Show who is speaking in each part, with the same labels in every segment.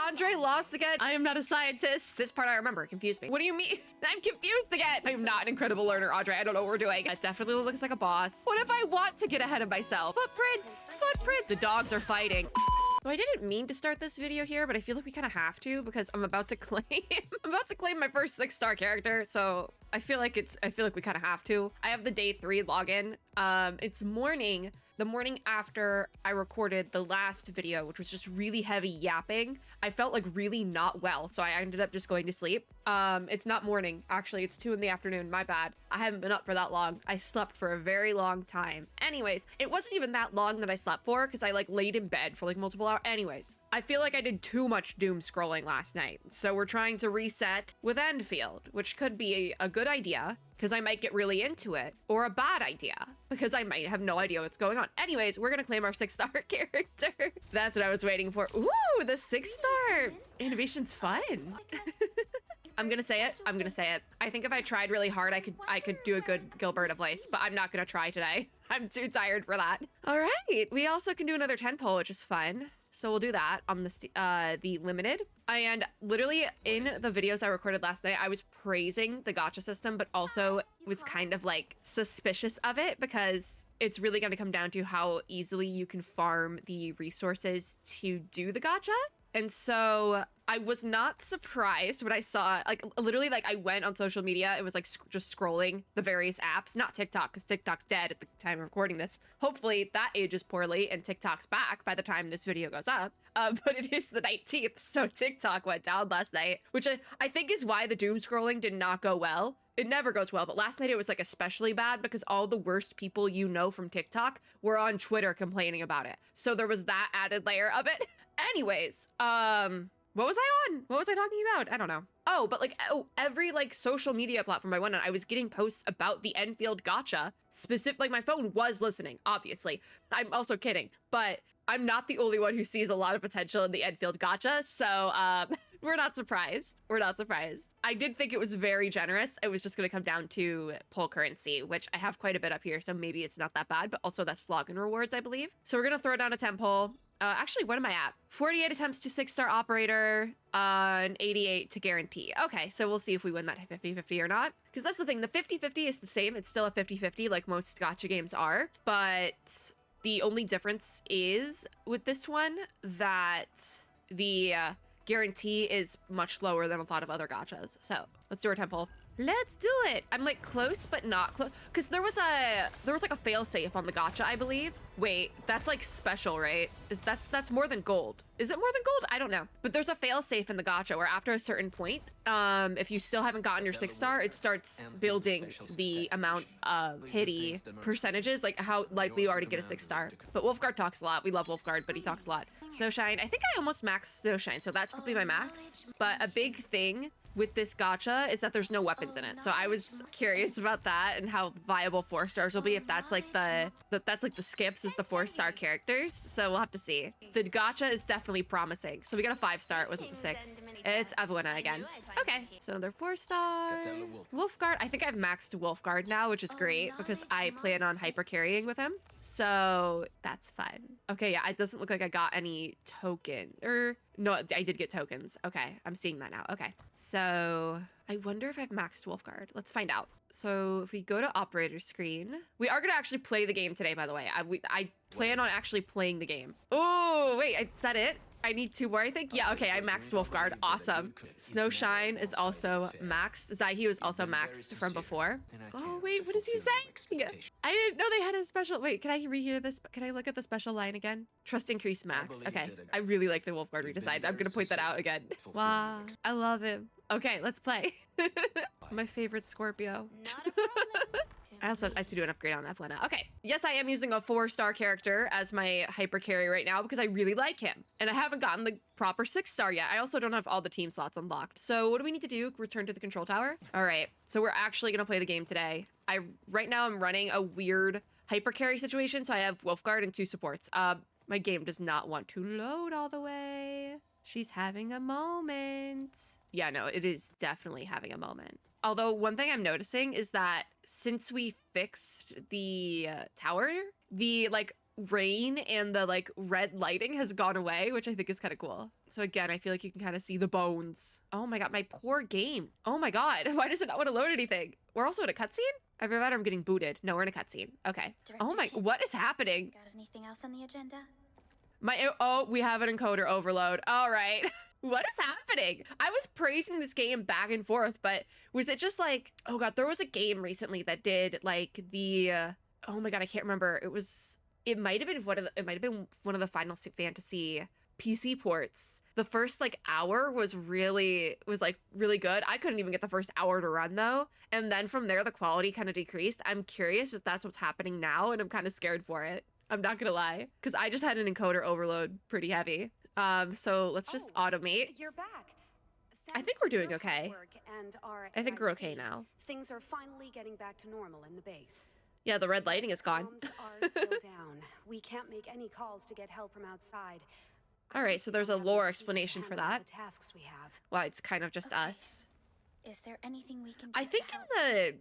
Speaker 1: Andre lost again? I am not a scientist. This part I remember. Confused me. What do you mean? I'm confused again. I am not an incredible learner, Andre. I don't know what we're doing. That definitely looks like a boss. What if I want to get ahead of myself? Footprints. Footprints. The dogs are fighting. So I didn't mean to start this video here, but I feel like we kind of have to because I'm about to claim my first 6-star character. So I feel like we kind of have to. I have the day 3 login. It's the morning after I recorded the last video, which was just really heavy yapping. I felt like really not well, so I ended up just going to sleep. It's not morning, actually, it's 2 in the afternoon, my bad. I haven't been up for that long. I slept for a very long time. Anyways, it wasn't even that long that I slept for because I like laid in bed for like multiple hours. Anyways, I feel like I did too much doom scrolling last night. So we're trying to reset with Endfield, which could be a good idea because I might get really into it, or a bad idea because I might have no idea what's going on. Anyways, we're gonna claim our 6-star character. That's what I was waiting for. Ooh, the 6-star animation's fun. I'm gonna say it. I'm gonna say it. I think if I tried really hard, I could do a good Gilberta voice, but I'm not gonna try today. I'm too tired for that. All right, we also can do another 10 poll, which is fun. So we'll do that on the limited. And literally in the videos I recorded last night, I was praising the gacha system, but also was kind of like suspicious of it because it's really going to come down to how easily you can farm the resources to do the gacha. And so I was not surprised when I saw, like, literally, like, I went on social media and was, like, just scrolling the various apps. Not TikTok, because TikTok's dead at the time of recording this. Hopefully, that ages poorly and TikTok's back by the time this video goes up. But it is the 19th, so TikTok went down last night, which I think is why the doom scrolling did not go well. It never goes well, but last night it was, like, especially bad because all the worst people you know from TikTok were on Twitter complaining about it. So there was that added layer of it. Anyways, what was I on? What was I talking about? I don't know. Oh, but like, every like social media platform I went on, I was getting posts about the Endfield gacha. Like my phone was listening, obviously. I'm also kidding, but I'm not the only one who sees a lot of potential in the Endfield gacha. So we're not surprised. We're not surprised. I did think it was very generous. It was just going to come down to poll currency, which I have quite a bit up here. So maybe it's not that bad, but also that's login rewards, I believe. So we're going to throw down a 10 poll. Actually, what am I at? 48 attempts to 6-star operator, and 88 to guarantee. Okay, so we'll see if we win that 50-50 or not. Because that's the thing, the 50-50 is the same. It's still a 50-50 like most gacha games are. But the only difference is with this one that the guarantee is much lower than a lot of other gachas. So let's do our 10 poll. Let's do it. I'm like close, but not close. Because there was like a failsafe on the gacha, I believe. Wait, that's like special, right? That's more than gold. Is it more than gold? I don't know. But there's a failsafe in the gacha where after a certain point, if you still haven't gotten your 6-star, it starts building the amount of pity percentages, like how likely you are to get a 6-star. But Wolfguard talks a lot. We love Wolfguard, but he talks a lot. Snowshine, I think I almost maxed Snowshine, so that's probably my max. But a big thing with this gacha is that there's no weapons in it. So I was curious about that and how viable 4-stars will be if that's like the skips is the 4-star characters. So we'll have to see. The gacha is definitely promising. So we got a 5-star. It wasn't the 6. It's Evelina again. Okay, so another 4-star. Wolfguard. I think I've maxed Wolfguard now, which is great because I plan on hyper carrying with him. So that's fun. Okay, yeah, it doesn't look like I got any token no, I did get tokens. Okay, I'm seeing that now. Okay, so I wonder if I've maxed Wolfguard. Let's find out. So if we go to operator screen, we are gonna actually play the game today, by the way. I plan on actually playing the game. Oh, wait, I said it. I need 2 more, I think. Yeah, okay, I maxed Wolfguard. Awesome. Snowshine is also maxed. Zaihi was also maxed from before. Oh, wait, what is he saying? I didn't know they had a special. Wait, can I rehear this? Can I look at the special line again? Trust increase max. Okay, I really like the Wolfguard redesign. I'm gonna point that out again. Wow, I love him. Okay, let's play. My favorite Scorpio.
Speaker 2: Not a problem.
Speaker 1: I also have to do an upgrade on Evelina. Okay. Yes, I am using a 4-star character as my hyper carry right now because I really like him. And I haven't gotten the proper 6-star yet. I also don't have all the team slots unlocked. So what do we need to do? Return to the control tower? All right. So we're actually going to play the game today. Right now I'm running a weird hyper carry situation. So I have Wolfguard and 2 supports. My game does not want to load all the way. She's having a moment. Yeah, no, it is definitely having a moment. Although one thing I'm noticing is that since we fixed the tower, the like rain and the like red lighting has gone away, which I think is kind of cool. So again, I feel like you can kind of see the bones. Oh my god, my poor game. Oh my god, why does it not want to load anything? We're also in a cutscene? I remember I'm getting booted. No, we're in a cutscene. Okay. Oh my, what is happening?
Speaker 2: Got anything else on the agenda?
Speaker 1: Oh, we have an encoder overload. All right. What is happening? I was praising this game back and forth, but was it just like, oh god, there was a game recently that did like the, oh my god, I can't remember. It might have been one of the Final Fantasy PC ports. The first like hour was really good. I couldn't even get the first hour to run though. And then from there, the quality kind of decreased. I'm curious if that's what's happening now, and I'm kind of scared for it. I'm not gonna lie, because I just had an encoder overload pretty heavy. So let's just automate.
Speaker 3: You're back.
Speaker 1: I think we're doing okay. I think we're okay now.
Speaker 3: Things are finally getting back to normal in the base.
Speaker 1: Yeah, the red lighting is gone.
Speaker 3: Comms are still down. We can't make any calls to get help from outside.
Speaker 1: All right, so there's a lore explanation for that.
Speaker 3: The tasks we have.
Speaker 1: Well, it's kind of just us.
Speaker 2: Is there anything we can do
Speaker 1: I think
Speaker 2: to help?
Speaker 1: in the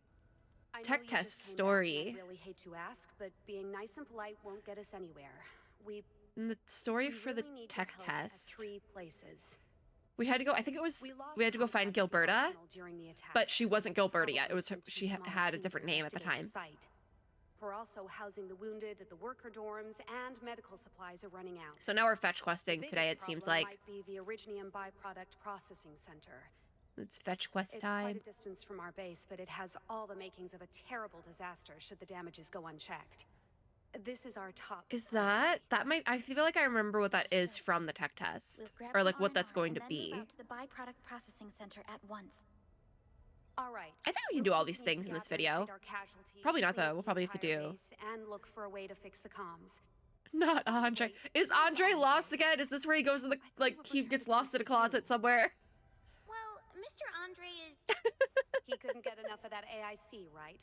Speaker 3: I know
Speaker 1: tech
Speaker 3: you
Speaker 1: test
Speaker 3: just came back,
Speaker 1: story.
Speaker 3: and I really hate to ask, but being nice and polite won't get us anywhere.
Speaker 1: In the story
Speaker 3: we
Speaker 1: for the
Speaker 3: really need
Speaker 1: tech
Speaker 3: your help at
Speaker 1: test,
Speaker 3: 3 places.
Speaker 1: we had to go. I think it was we had to go find
Speaker 3: contact with the
Speaker 1: Gilberta,
Speaker 3: Arsenal during the attack.
Speaker 1: but she wasn't Gilberta yet. It was
Speaker 3: Probably
Speaker 1: she
Speaker 3: too small
Speaker 1: had a
Speaker 3: team
Speaker 1: different
Speaker 3: to
Speaker 1: name at the
Speaker 3: investigate
Speaker 1: time.
Speaker 3: site. We're also housing the wounded at the worker dorms, and medical supplies are running out.
Speaker 1: So now we're fetch
Speaker 3: The
Speaker 1: questing today. It
Speaker 3: biggest
Speaker 1: seems
Speaker 3: problem
Speaker 1: like
Speaker 3: might be the Originium byproduct processing center.
Speaker 1: it's fetch quest
Speaker 3: It's
Speaker 1: time.
Speaker 3: quite a distance from our base, but it has all the makings of a terrible disaster should the damages go unchecked. This is our top.
Speaker 1: Is that might? I feel like I remember what that is from the tech test,
Speaker 2: We'll grab
Speaker 1: or
Speaker 2: some
Speaker 1: like what that's
Speaker 2: R&R
Speaker 1: going to
Speaker 2: and then move
Speaker 1: be.
Speaker 2: out to the byproduct processing center at once.
Speaker 3: All right.
Speaker 1: I think we can do all these things in this video. Probably not, though. We'll probably have to do.
Speaker 3: And look for a way to fix the comms.
Speaker 1: Not Andre. Is Andre lost again? Is this where he goes in the like he gets lost in a closet somewhere?
Speaker 2: Well, Mr. Andre is...
Speaker 3: He couldn't get enough of that AIC, right?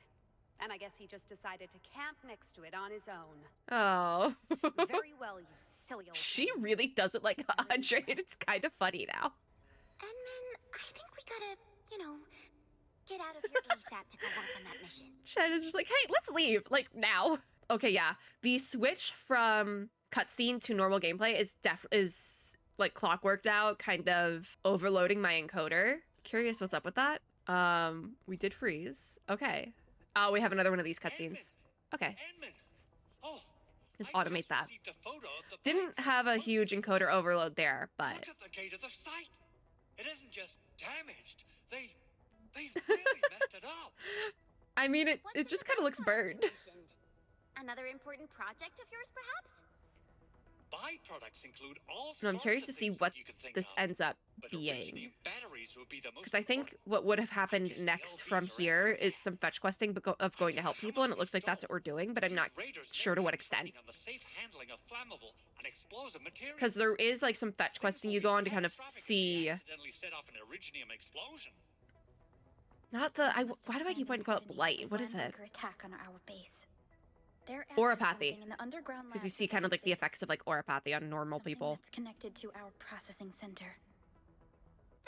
Speaker 3: And I guess he just decided to camp next to it on his own.
Speaker 1: Oh.
Speaker 3: Very well, you silly old
Speaker 1: She
Speaker 3: thing.
Speaker 1: really doesn't like Andre, and it's kind of funny now.
Speaker 2: Edmund, I think we gotta, get out of here ASAP to go work on that mission.
Speaker 1: Shed is just like, hey, let's leave, like now. Okay, yeah. The switch from cutscene to normal gameplay is like clockworked out, kind of overloading my encoder. Curious what's up with that. We did freeze. Okay. Oh, we have another one of these cutscenes. Okay.
Speaker 4: Oh,
Speaker 1: Let's
Speaker 4: I
Speaker 1: automate
Speaker 4: just
Speaker 1: that.
Speaker 4: received a photo of the
Speaker 1: Didn't
Speaker 4: byproduct
Speaker 1: have a huge
Speaker 4: processing
Speaker 1: encoder overload there, but
Speaker 4: Look at the gate of the site. It isn't just damaged. They really messed it up.
Speaker 1: I mean, it
Speaker 2: What's
Speaker 1: just
Speaker 2: the
Speaker 1: kind of looks
Speaker 2: byproduct
Speaker 1: burned.
Speaker 2: you mentioned? Another important project of yours, perhaps?
Speaker 4: Byproducts include all
Speaker 1: No, I'm
Speaker 4: sorts
Speaker 1: curious
Speaker 4: of
Speaker 1: to see
Speaker 4: things
Speaker 1: what
Speaker 4: you can think
Speaker 1: this
Speaker 4: of,
Speaker 1: ends up
Speaker 4: but
Speaker 1: being.
Speaker 4: originium batteries would be the most
Speaker 1: Because I think
Speaker 4: important.
Speaker 1: what would have happened
Speaker 4: guess the
Speaker 1: next
Speaker 4: LBs
Speaker 1: from
Speaker 4: are
Speaker 1: here
Speaker 4: after
Speaker 1: is
Speaker 4: that.
Speaker 1: some fetch questing of going to help people, and it looks like that's what we're doing, but I'm not
Speaker 4: These raiders
Speaker 1: sure to
Speaker 4: may
Speaker 1: what
Speaker 4: be
Speaker 1: extent.
Speaker 4: planning on the safe handling of flammable and explosive materials.
Speaker 1: Because there is like some fetch questing you go on to kind of see.
Speaker 4: Accidentally set off an originium explosion.
Speaker 1: Not the.
Speaker 2: Must have
Speaker 1: Why do I keep wanting
Speaker 2: planned
Speaker 1: to call it
Speaker 2: coordinated
Speaker 1: blight? What is
Speaker 2: design
Speaker 1: it?
Speaker 2: bunker attack on our base. They're
Speaker 1: Oropathy.
Speaker 2: after something in the underground
Speaker 1: Because you
Speaker 2: labs
Speaker 1: see kind of
Speaker 2: inside
Speaker 1: like the
Speaker 2: base.
Speaker 1: effects of like oropathy on normal
Speaker 2: Something
Speaker 1: people.
Speaker 2: that's connected to our processing center.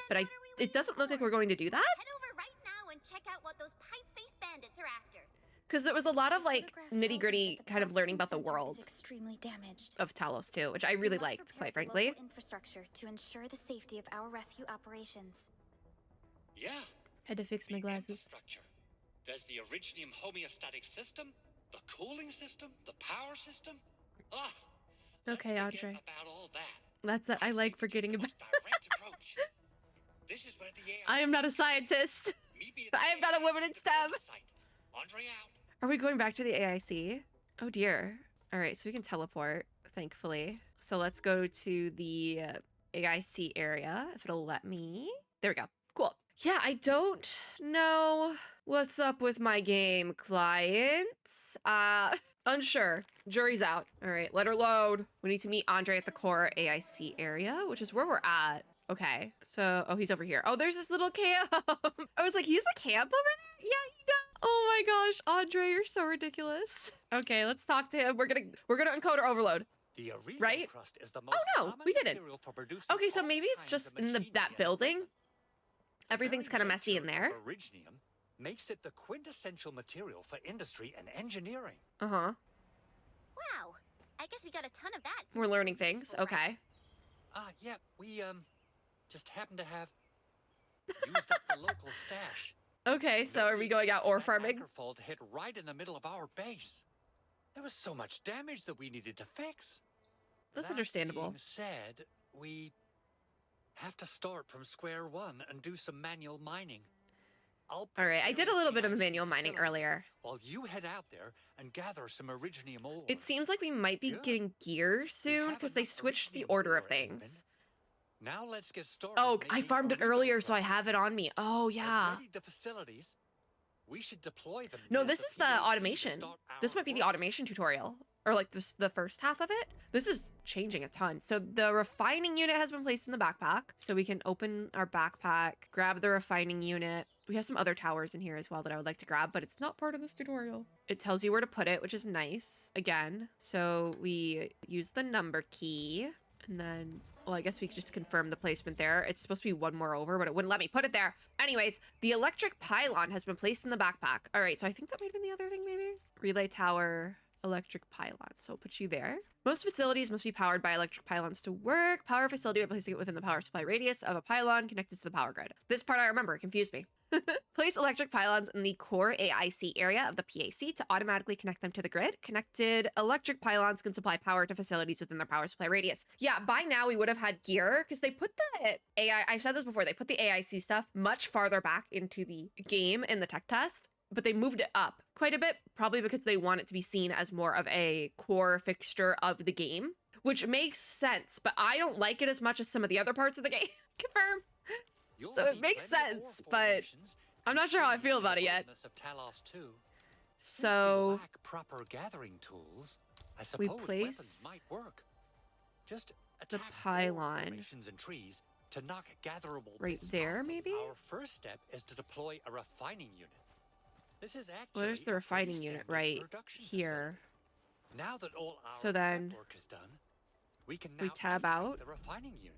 Speaker 1: But it doesn't look like we're going to do that.
Speaker 5: Head over right now and check out what those pipe-faced bandits are after.
Speaker 1: Because there was a lot of like
Speaker 2: Photograph tells me
Speaker 1: nitty gritty
Speaker 2: that the
Speaker 1: kind of learning about the
Speaker 2: processing center
Speaker 1: world
Speaker 2: is extremely damaged.
Speaker 1: of Talos too, which I
Speaker 2: We
Speaker 1: really
Speaker 2: must
Speaker 1: liked,
Speaker 2: prepare
Speaker 1: quite
Speaker 2: the
Speaker 1: frankly.
Speaker 2: local infrastructure to ensure the safety of our rescue operations.
Speaker 4: Yeah.
Speaker 1: Had to fix my
Speaker 4: the
Speaker 1: glasses.
Speaker 4: infrastructure. There's the originium homeostatic system, the cooling system, the power system. Ah. let's
Speaker 1: Okay,
Speaker 4: forget
Speaker 1: Andre.
Speaker 4: About all that.
Speaker 1: That's it. I like forgetting
Speaker 4: The
Speaker 1: about.
Speaker 4: most direct approach. This is where the
Speaker 1: I am not a scientist.
Speaker 4: Meet me at
Speaker 1: I am
Speaker 4: the
Speaker 1: not a
Speaker 4: AIC
Speaker 1: woman in STEM.
Speaker 4: deployment site. Andre out.
Speaker 1: Are we going back to the AIC? Oh dear. All right, so we can teleport, thankfully. So let's go to the AIC area, if it'll let me. There we go. Cool. Yeah, I don't know what's up with my game clients. Unsure. Jury's out. All right, let her load. We need to meet Andre at the core AIC area, which is where we're at. Okay, so, oh, he's over here. Oh, there's this little camp. I was like, he has a camp over there? Yeah, he does. Oh my gosh, Andre, you're so ridiculous. Okay, let's talk to him. We're gonna encoder overload.
Speaker 6: The iridium
Speaker 1: Right?
Speaker 6: crust is the most
Speaker 1: no,
Speaker 6: common
Speaker 1: we didn't.
Speaker 6: material for producing
Speaker 1: Okay, so
Speaker 6: all
Speaker 1: maybe it's
Speaker 6: kinds
Speaker 1: just
Speaker 6: of
Speaker 1: in
Speaker 6: machinery
Speaker 1: that
Speaker 6: and
Speaker 1: building.
Speaker 6: equipment.
Speaker 1: Everything's
Speaker 6: The
Speaker 1: kind of
Speaker 6: very
Speaker 1: messy in
Speaker 6: nature
Speaker 1: there.
Speaker 6: of Originium makes it the quintessential material for industry and engineering.
Speaker 1: Uh-huh.
Speaker 5: Wow. I guess we got a ton of that.
Speaker 1: We're learning things. Okay.
Speaker 6: Yeah, we, just happen to have used up the local stash.
Speaker 1: Okay, so are we going out ore farming?
Speaker 6: That hit right in the middle of our base. There was so much damage that we needed to fix.
Speaker 1: That's
Speaker 6: That
Speaker 1: understandable.
Speaker 6: being said, we have to start from square one and do some manual mining.
Speaker 1: All right, I did a little bit of the
Speaker 6: AIC
Speaker 1: manual mining
Speaker 6: facilities
Speaker 1: earlier.
Speaker 6: While you head out there and gather some Originium ore.
Speaker 1: It seems like we might be
Speaker 6: Good.
Speaker 1: getting gear soon
Speaker 6: have
Speaker 1: because they
Speaker 6: enough
Speaker 1: switched the
Speaker 6: Originium
Speaker 1: order of
Speaker 6: ore, Edmund.
Speaker 1: things.
Speaker 6: Now let's get started.
Speaker 1: Oh, I
Speaker 6: making
Speaker 1: farmed it
Speaker 6: Orego
Speaker 1: earlier, so I have it
Speaker 6: processes.
Speaker 1: on me. Oh, yeah.
Speaker 6: Already the facilities. We should deploy them.
Speaker 1: No,
Speaker 6: near
Speaker 1: this is the
Speaker 6: PAC to
Speaker 1: automation.
Speaker 6: start
Speaker 1: This
Speaker 6: our
Speaker 1: might be the
Speaker 6: work.
Speaker 1: automation tutorial. Or like the first half of it. This is changing a ton. So the refining unit has been placed in the backpack. So we can open our backpack, grab the refining unit. We have some other towers in here as well that I would like to grab, but it's not part of this tutorial. It tells you where to put it, which is nice. Again, so we use the number key and then, well, I guess we could just confirm the placement there. It's supposed to be one more over, but it wouldn't let me put it there. Anyways, the electric pylon has been placed in the backpack. All right, so I think that might have been the other thing maybe. Relay tower, electric pylon. So I'll put you there. Most facilities must be powered by electric pylons to work. Power a facility by placing it within the power supply radius of a pylon connected to the power grid. This part I remember, it confused me. Place electric pylons in the core AIC area of the PAC to automatically connect them to the grid. Connected electric pylons can supply power to facilities within their power supply radius. Yeah, by now we would have had gear because they put the I've said this before, they put the AIC stuff much farther back into the game in the tech test, but they moved it up quite a bit, probably because they want it to be seen as more of a core fixture of the game, which makes sense, but I don't like it as much as some of the other parts of the game. Confirm.
Speaker 6: You'll
Speaker 1: So it
Speaker 6: see
Speaker 1: makes
Speaker 6: plenty of ore
Speaker 1: sense, but
Speaker 6: formations
Speaker 1: I'm not sure how I
Speaker 6: and
Speaker 1: feel
Speaker 6: trees
Speaker 1: about it
Speaker 6: in the
Speaker 1: yet.
Speaker 6: wilderness of Talos too. Since we
Speaker 1: So
Speaker 6: lack proper gathering tools, I
Speaker 1: we
Speaker 6: suppose
Speaker 1: place
Speaker 6: weapons might work. Just
Speaker 1: the
Speaker 6: attack ore
Speaker 1: pylon
Speaker 6: formations and trees to knock gatherable
Speaker 1: right
Speaker 6: bits
Speaker 1: there,
Speaker 6: off them.
Speaker 1: maybe?
Speaker 6: Our first step is to deploy a refining unit. This is actually
Speaker 1: Where's the
Speaker 6: a
Speaker 1: refining unit?
Speaker 6: freestanding
Speaker 1: Right
Speaker 6: production
Speaker 1: here.
Speaker 6: facility. Now that all our
Speaker 1: So then
Speaker 6: prep work is done, we can
Speaker 1: we
Speaker 6: now
Speaker 1: tab
Speaker 6: activate
Speaker 1: out.
Speaker 6: the refining unit.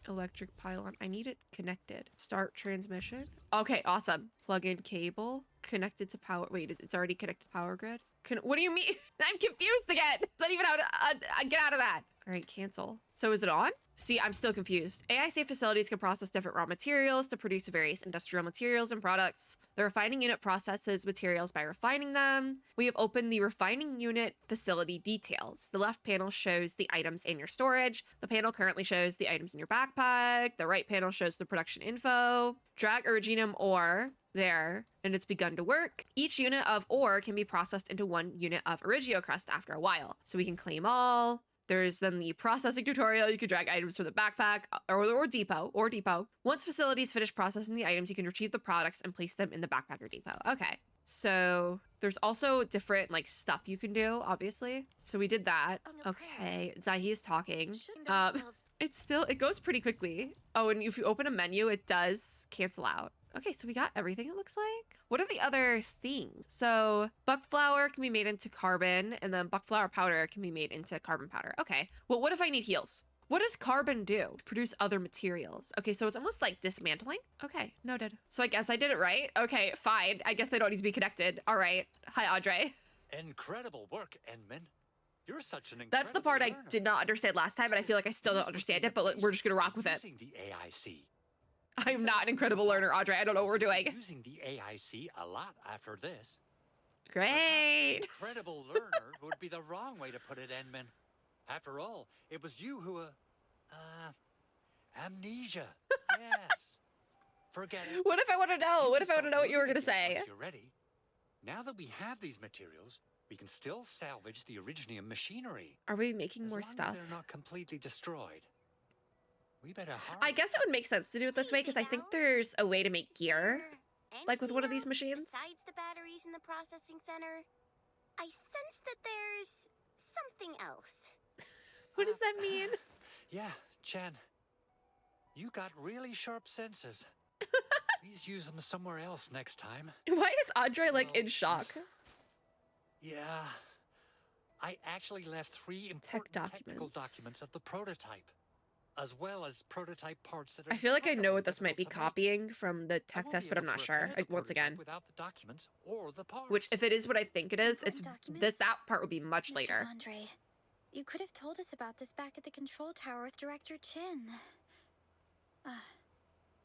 Speaker 1: Electric pylon. I need it connected. Start transmission. Okay, awesome. Plug in cable. Connected to power. Wait, it's already connected to power grid? What do you mean? I'm confused again. It's not even how to get out of that. All right, cancel. So is it on? See, I'm still confused. AIC facilities can process different raw materials to produce various industrial materials and products. The refining unit processes materials by refining them. We have opened the refining unit facility details. The left panel shows the items in your storage. The panel currently shows the items in your backpack. The right panel shows the production info. Drag Originium ore there, and it's begun to work. Each unit of ore can be processed into one unit of Origio crust after a while. So we can claim all. There's then the processing tutorial. You can drag items from the backpack or depot. Once facilities finish processing the items, you can retrieve the products and place them in the backpack or depot. Okay. So there's also different like stuff you can do, obviously. So we did that. Okay. Zahi is talking. It goes pretty quickly. Oh, and if you open a menu, it does cancel out. Okay, so we got everything, it looks like. What are the other things? So buck flour can be made into carbon, and then buck flour powder can be made into carbon powder. Okay, well, what if I need heals? What does carbon do? Produce other materials. Okay, so it's almost like dismantling. Okay, noted. So I guess I did it right. Okay, fine. I guess they don't need to be connected. All right. Hi, Audrey.
Speaker 6: Incredible work, Enman. You're such an incredible
Speaker 1: That's the part I
Speaker 6: learner.
Speaker 1: did not understand last time, but I feel like I still don't understand it, but we're just gonna rock with it.
Speaker 6: Using the AIC.
Speaker 1: I'm not an incredible learner, Audrey. I don't know what we're doing.
Speaker 6: Using the AIC a lot after this.
Speaker 1: Great.
Speaker 6: Perhaps incredible learner would be the wrong way to put it, Enman. After all, it was you who, amnesia. Yes. Forget it.
Speaker 1: What if I want to know?
Speaker 6: You
Speaker 1: What
Speaker 6: can
Speaker 1: if I want to
Speaker 6: start
Speaker 1: know what you were
Speaker 6: learning
Speaker 1: gonna say?
Speaker 6: once you're ready. Now that we have these materials, we can still salvage the Originium machinery.
Speaker 1: Are we making
Speaker 6: As
Speaker 1: more
Speaker 6: long
Speaker 1: stuff?
Speaker 6: as they're not completely destroyed. We better hurry.
Speaker 1: I guess it would make sense to do it this way because I think there's a way to make gear. Like with one of these machines?
Speaker 5: Besides the batteries in the processing center, I sense that there's something else.
Speaker 1: What does that mean?
Speaker 6: Yeah, Chen. You got really sharp senses. Please use them somewhere else next time.
Speaker 1: Why is Audrey like in shock?
Speaker 6: Yeah. I actually left 3 important technical
Speaker 1: documents.
Speaker 6: documents of the prototype. as well as prototype parts that are
Speaker 1: I feel like I know what this
Speaker 6: entirely
Speaker 1: might be
Speaker 6: difficult to make.
Speaker 1: copying from the
Speaker 6: I
Speaker 1: tech
Speaker 6: won't
Speaker 1: test,
Speaker 6: be
Speaker 1: but I'm
Speaker 6: able
Speaker 1: not
Speaker 6: to
Speaker 1: sure.
Speaker 6: repair the
Speaker 1: Once
Speaker 6: prototype
Speaker 1: again,
Speaker 6: without the documents or the parts.
Speaker 1: which if it is what I think it is, it's
Speaker 2: Documents?
Speaker 1: that part would be much
Speaker 2: Mr.
Speaker 1: later.
Speaker 2: Andre, you could have told us about this back at the control tower with Director Chin.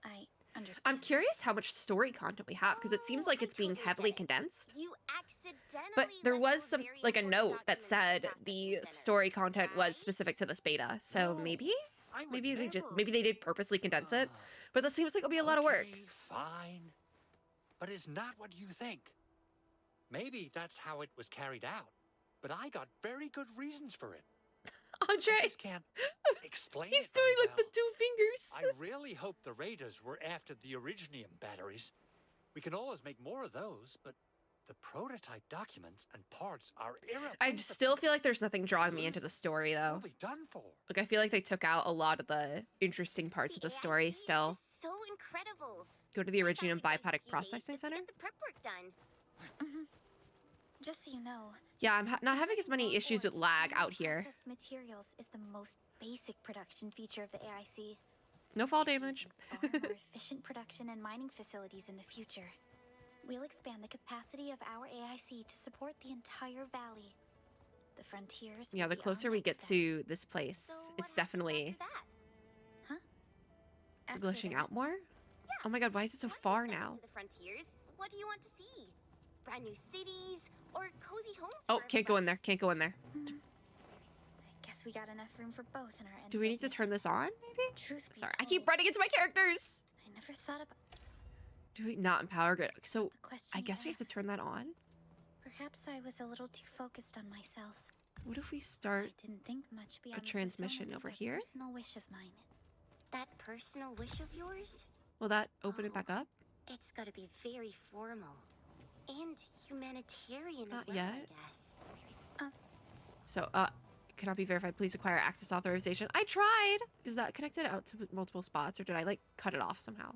Speaker 2: I understand.
Speaker 1: I'm curious how much story content we have, because it seems like
Speaker 5: I
Speaker 1: it's being
Speaker 5: totally
Speaker 1: heavily
Speaker 5: get it.
Speaker 1: condensed.
Speaker 5: You accidentally
Speaker 1: But there
Speaker 5: left
Speaker 1: was
Speaker 5: your
Speaker 1: some,
Speaker 5: very
Speaker 1: like a
Speaker 5: important
Speaker 1: note that
Speaker 5: documents in
Speaker 1: said the
Speaker 5: processing center,
Speaker 1: story content was
Speaker 5: right?
Speaker 1: specific to this beta. So
Speaker 6: No,
Speaker 1: maybe
Speaker 6: I would
Speaker 1: maybe they just
Speaker 6: never.
Speaker 1: maybe they did purposely condense it. But that seems like it'll be a lot of work.
Speaker 6: Okay, fine. But it's not what you think. Maybe that's how it was carried out. But I got very good reasons for it. I
Speaker 1: Andre,
Speaker 6: just can't explain
Speaker 1: he's
Speaker 6: it very
Speaker 1: doing like the
Speaker 6: well.
Speaker 1: 2 fingers.
Speaker 6: I really hope the raiders were after the Originium batteries. We can always make more of those, but the prototype documents and parts are irreplaceable.
Speaker 1: I still feel like there's nothing drawing me into the story though.
Speaker 6: We'll be done for.
Speaker 1: Like I feel like they took out a lot of the interesting parts of the story
Speaker 5: AIC is
Speaker 1: still.
Speaker 5: just so incredible.
Speaker 1: Go to the
Speaker 5: I thought
Speaker 1: Originium
Speaker 5: we'd waste a
Speaker 1: Bipodic
Speaker 5: few days
Speaker 1: Processing
Speaker 5: just to
Speaker 1: Center.
Speaker 5: get the prep work done.
Speaker 2: Just so you know,
Speaker 1: Yeah, I'm not having as many issues with lag out here.
Speaker 2: Processed materials is the most basic production feature of the AIC.
Speaker 1: No fall damage.
Speaker 2: Far more efficient production and mining facilities in the future. We'll expand the capacity of our AIC to support the entire valley. The frontiers.
Speaker 1: Yeah,
Speaker 2: will
Speaker 1: the
Speaker 2: be our
Speaker 1: closer we
Speaker 2: next
Speaker 1: get
Speaker 2: step.
Speaker 1: to this place,
Speaker 5: So what
Speaker 1: it's
Speaker 5: happens
Speaker 1: definitely
Speaker 5: after that?
Speaker 2: After
Speaker 1: glitching
Speaker 2: that,
Speaker 1: out more. Oh my god, why is it so
Speaker 5: Once we
Speaker 1: far
Speaker 5: step
Speaker 1: now?
Speaker 5: into the frontiers, what do you want to see? Brand new cities or cozy homes?
Speaker 1: Oh,
Speaker 5: for
Speaker 1: can't go in
Speaker 5: everybody?
Speaker 1: there. Can't go in there.
Speaker 2: I guess we got enough room for both in our end.
Speaker 1: Do we need to turn this on, maybe?
Speaker 2: Truth be
Speaker 1: Sorry, I
Speaker 2: told,
Speaker 1: keep running into my characters.
Speaker 2: I never thought about
Speaker 1: Do we not empower good? So
Speaker 2: the question.
Speaker 1: I
Speaker 2: you
Speaker 1: guess we have to
Speaker 2: asked.
Speaker 1: turn that on.
Speaker 2: Perhaps I was a little too focused on myself.
Speaker 1: What if we start?
Speaker 2: I didn't think much beyond the
Speaker 1: transmission
Speaker 2: fulfillment of
Speaker 1: over
Speaker 2: that
Speaker 1: here?
Speaker 2: Personal wish of mine.
Speaker 5: That personal wish of yours?
Speaker 1: Will that open it back up?
Speaker 5: It's gotta be very formal. And humanitarian
Speaker 1: Not
Speaker 5: as well,
Speaker 1: yet.
Speaker 5: I guess.
Speaker 1: So, cannot be verified. Please acquire access authorization. I tried. Is that connected out to multiple spots, or did I like cut it off somehow?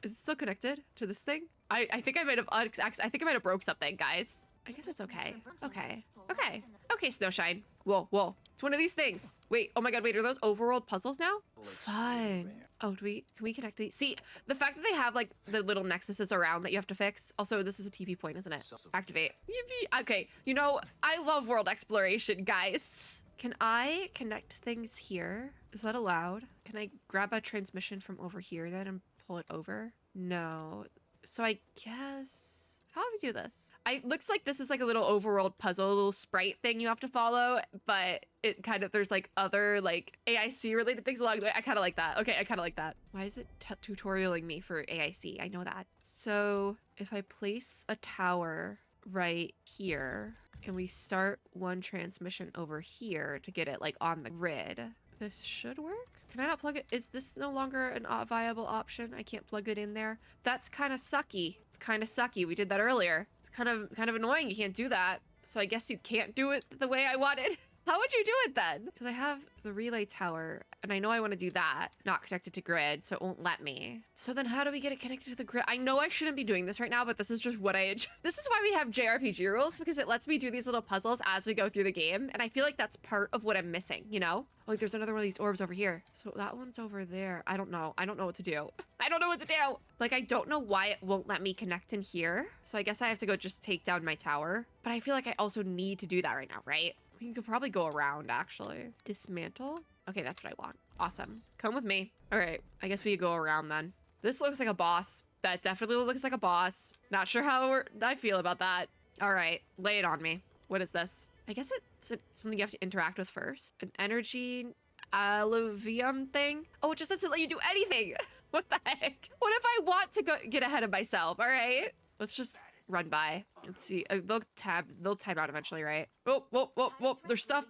Speaker 1: Is it still connected to this thing? I think I might have I think I might have broke something, guys. I guess it's okay. Okay. Okay. Okay, Snowshine. Whoa, whoa. It's one of these things. Wait, oh my god, wait, are those overworld puzzles now? Fun. Oh, can we connect these? See, the fact that they have like the little nexuses around that you have to fix. Also, this is a TP point, isn't it? Activate. Yippee. Okay, you know, I love world exploration, guys. Can I connect things here? Is that allowed? Can I grab a transmission from over here then and pull it over? No. So I guess... How do we do this? Looks like this is like a little overworld puzzle, a little sprite thing you have to follow, but it kind of, there's like other like AIC related things along the way. I kind of like that. Okay, I kind of like that. Why is it tutorialing me for AIC? I know that. So if I place a tower right here and we start one transmission over here to get it like on the grid, this should work. Can I not plug it? Is this no longer a viable option? I can't plug it in there. That's kind of sucky. It's kind of sucky. We did that earlier. It's kind of annoying. You can't do that. So I guess you can't do it the way I wanted. How would you do it then? Because I have the relay tower and I know I want to do that. Not connected to grid, so it won't let me. So then how do we get it connected to the grid? I know I shouldn't be doing this right now, but this is just what I enjoy. This is why we have JRPG rules, because it lets me do these little puzzles as we go through the game. And I feel like that's part of what I'm missing, you know? Like there's another one of these orbs over here. So that one's over there. I don't know. I don't know what to do. I don't know what to do. Like, I don't know why it won't let me connect in here. So I guess I have to go just take down my tower. But I feel like I also need to do that right now, right? We could probably go around, actually. Dismantle? Okay, that's what I want. Awesome. Come with me. All right, I guess we could go around then. This looks like a boss. That definitely looks like a boss. Not sure how I feel about that. All right, lay it on me. What is this? I guess it's something you have to interact with first. An energy alluvium thing? Oh, it just doesn't let you do anything. What the heck? What if I want to get ahead of myself? All right, let's just run by. Let's see. They'll time out eventually, right? Whoa, whoa, whoa, whoa. There's stuff.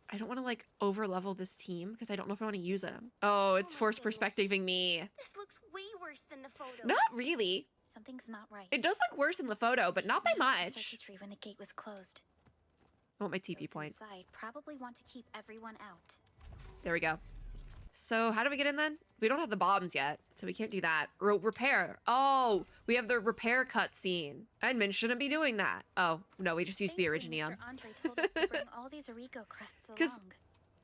Speaker 1: I don't want to like over level this team because I don't know if I want to use them. Oh, it's force perspectiving me.
Speaker 5: This looks way worse than the photo.
Speaker 1: Not really.
Speaker 2: Something's not right.
Speaker 1: It does look worse in the photo, but not by
Speaker 2: Smashed the
Speaker 1: much.
Speaker 2: circuitry when the gate was closed.
Speaker 1: I want my TP
Speaker 2: Those
Speaker 1: point.
Speaker 2: inside probably want to keep everyone out.
Speaker 1: There we go. So how do we get in then? We don't have the bombs yet, so we can't do that. Repair. Oh, we have the repair cutscene. Admin shouldn't be doing that. Oh, no, we just used the
Speaker 2: Thankfully,
Speaker 1: Originium.
Speaker 2: Mr. Andre told us to bring all these Origo crusts
Speaker 1: 'Cause
Speaker 2: along.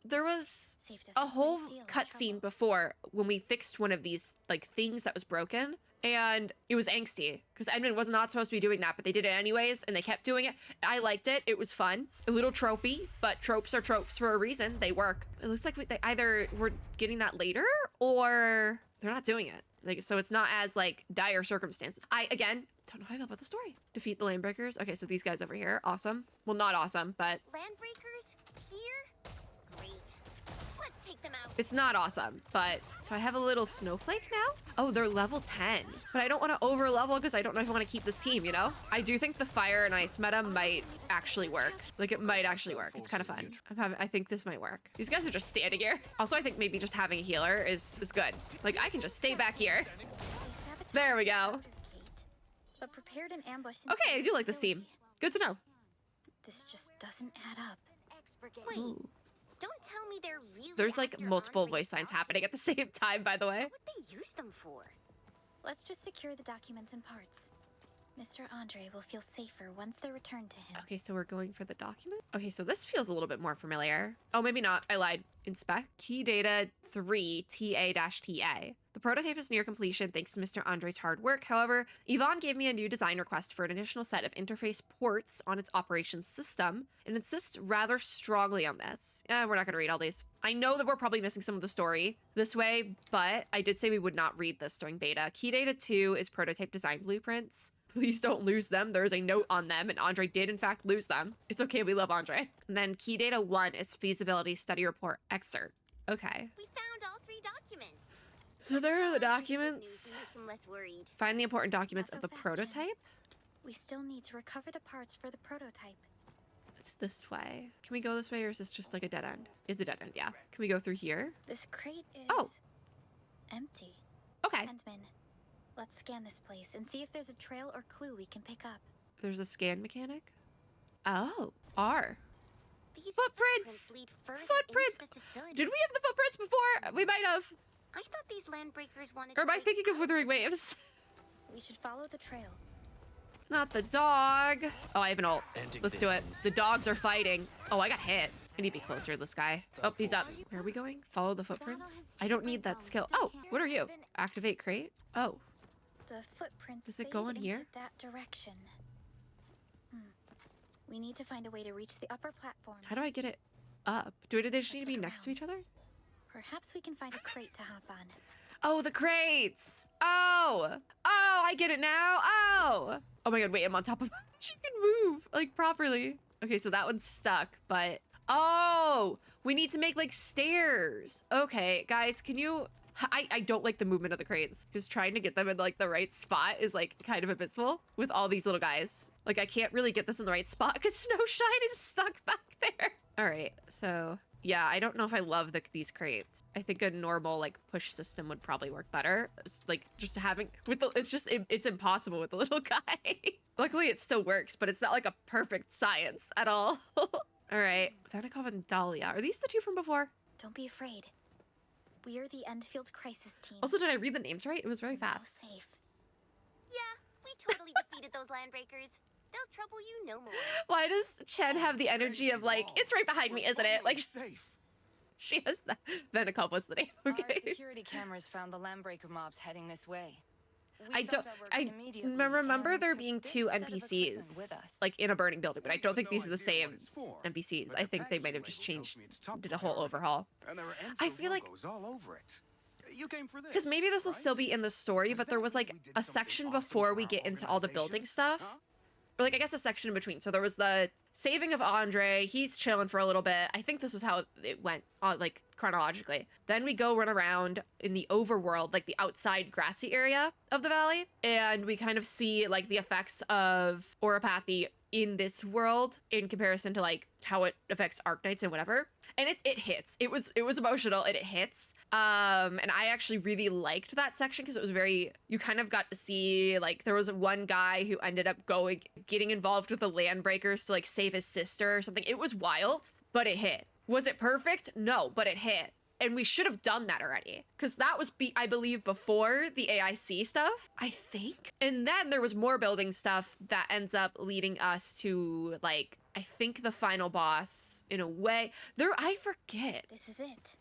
Speaker 1: there was
Speaker 2: Saved us
Speaker 1: a
Speaker 2: great
Speaker 1: whole
Speaker 2: deal of
Speaker 1: cutscene
Speaker 2: trouble.
Speaker 1: before when we fixed one of these like things that was broken, and it was angsty because Edmund was not supposed to be doing that, but they did it anyways, and they kept doing it. I liked it. It was fun, a little tropey, but tropes are tropes for a reason. They work. It looks like they either we're getting that later or they're not doing it. Like, so it's not as like dire circumstances. I again don't know how I feel about the story. Defeat the Landbreakers. Okay, so these guys over here, awesome. Well, not awesome, but
Speaker 5: Landbreakers? Here? Great. Let's take them out.
Speaker 1: it's not awesome. But so I have a little snowflake now. Oh, they're level 10, but I don't want to over level because I don't know if I want to keep this team, you know? I do think the fire and ice meta might actually work. Like, it might actually work. It's kind of fun. I think this might work. These guys are just standing here. Also, I think maybe just having a healer is good. Like, I can just stay back here.
Speaker 2: They sabotaged
Speaker 1: There we
Speaker 2: the
Speaker 1: go.
Speaker 2: powder gate, but prepared an ambush.
Speaker 1: Okay, I
Speaker 2: inside
Speaker 1: do
Speaker 2: the
Speaker 1: like this team.
Speaker 2: facility.
Speaker 1: Good to know.
Speaker 2: This just doesn't add up.
Speaker 5: Wait,
Speaker 1: Ooh.
Speaker 5: don't tell me they're really
Speaker 1: There's like
Speaker 5: after
Speaker 1: multiple
Speaker 5: Andre's
Speaker 1: voice signs
Speaker 5: stuff.
Speaker 1: happening at the same time, by the way.
Speaker 5: What would they use them for?
Speaker 2: Let's just secure the documents and parts. Mr. Andre will feel safer once they're returned to him.
Speaker 1: Okay, so we're going for the document. Okay, so this feels a little bit more familiar. Oh, maybe not. I lied. Inspect. Key data 3 TA-TA. The prototype is near completion thanks to Mr. Andre's hard work. However, Yvonne gave me a new design request for an additional set of interface ports on its operations system and insists rather strongly on this. We're not going to read all these. I know that we're probably missing some of the story this way, but I did say we would not read this during beta. Key data 2 is prototype design blueprints. Please don't lose them. There is a note on them, and Andre did, in fact, lose them. It's okay. We love Andre. And then key data 1 is feasibility study report excerpt. Okay.
Speaker 5: We found all 3 documents.
Speaker 1: So there are the
Speaker 5: Good news
Speaker 1: documents.
Speaker 5: to make them less worried.
Speaker 1: Find the important documents
Speaker 2: Not
Speaker 1: of
Speaker 2: so
Speaker 1: the
Speaker 2: fast, Jen.
Speaker 1: prototype.
Speaker 2: We still need to recover the parts for the prototype.
Speaker 1: It's this way. Can we go this way, or is this just like a dead end? It's a dead end, yeah. Can we go through here?
Speaker 2: This crate is
Speaker 1: Oh.
Speaker 2: empty.
Speaker 1: Okay.
Speaker 2: Hensman, let's scan this place and see if there's a trail or clue we can pick up.
Speaker 1: There's a scan mechanic. Oh, R.
Speaker 5: These
Speaker 1: Footprints!
Speaker 5: lead further
Speaker 1: Footprints!
Speaker 5: into the facility.
Speaker 1: Did we have the footprints before? We might have.
Speaker 5: I thought these landbreakers wanted
Speaker 1: Or am
Speaker 5: to
Speaker 1: I
Speaker 5: break
Speaker 1: thinking of
Speaker 5: out.
Speaker 1: Withering Waves?
Speaker 2: We should follow the trail.
Speaker 1: Not the dog. Oh, I have an ult.
Speaker 7: Ending
Speaker 1: Let's
Speaker 7: this.
Speaker 1: do it. The dogs are fighting. Oh, I got hit. I need to be closer to this guy. Oh, he's up. Where are we going? Follow the footprints? I don't need that skill. Oh, what are you? Activate crate? Oh,
Speaker 2: The footprints
Speaker 1: Does it
Speaker 2: fade
Speaker 1: go on
Speaker 2: into
Speaker 1: here?
Speaker 2: that direction. We need to find a way to reach the upper platform.
Speaker 1: how do I get it up? Do they just need to be next to each other?
Speaker 2: Perhaps we can find a crate to hop on.
Speaker 1: Oh, the crates. Oh, I get it now. Oh my God, wait, I'm on top of you can move like properly. Okay, so that one's stuck, but oh, we need to make like stairs. Okay, guys, can you, I don't like the movement of the crates because trying to get them in like the right spot is like kind of abysmal with all these little guys. Like I can't really get this in the right spot because Snowshine is stuck back there. All right, so yeah, I don't know if I love these crates. I think a normal like push system would probably work better. It's like just having with the, it's impossible with the little guy. Luckily it still works, but it's not like a perfect science at all. All right, Vanikov and Dahlia. Are these the two from before?
Speaker 2: Don't be afraid. We are the Endfield Crisis Team.
Speaker 1: Also, did I read the names right? It was very
Speaker 2: Now
Speaker 1: fast.
Speaker 2: safe.
Speaker 5: Yeah, we totally defeated those landbreakers. They'll trouble you no more.
Speaker 1: Why does Chen have the energy of like, it's right behind me, isn't it? Like
Speaker 7: safe.
Speaker 1: she has that. Vanikov was the name,
Speaker 8: Our
Speaker 1: okay?
Speaker 8: security cameras found the landbreaker mobs heading this way. We
Speaker 1: I don't,
Speaker 8: stopped our work
Speaker 1: I
Speaker 8: immediately
Speaker 1: remember
Speaker 8: and
Speaker 1: there
Speaker 8: took
Speaker 1: being
Speaker 8: this
Speaker 1: two
Speaker 8: set of equipment
Speaker 1: NPCs
Speaker 8: with us.
Speaker 1: like in a burning building, but I don't think these are the same
Speaker 7: And
Speaker 1: NPCs. I think they might have just changed, did a whole overhaul.
Speaker 7: there are
Speaker 1: I feel like-
Speaker 7: logos all over it. You came for this.
Speaker 1: Because maybe this will still be in the story, but there was like a section before we get into all the building stuff. Or like I guess a section in between. So there was the saving of Andre. He's chilling for a little bit. I think this was how it went, like chronologically. Then we go run around in the overworld, like the outside grassy area of the valley, and we kind of see like the effects of Oropathy in this world in comparison to like how it affects Arknights and whatever. And it hits. It was emotional and it hits. And I actually really liked that section because it was very, you kind of got to see like there was one guy who ended up getting involved with the Landbreakers to like save his sister or something. It was wild, but it hit. Was it perfect? No, but it hit. And we should have done that already, because that was, I believe, before the AIC stuff, I think. And then there was more building stuff that ends up leading us to, like, I think the final boss in a way. I forget.
Speaker 2: This is it.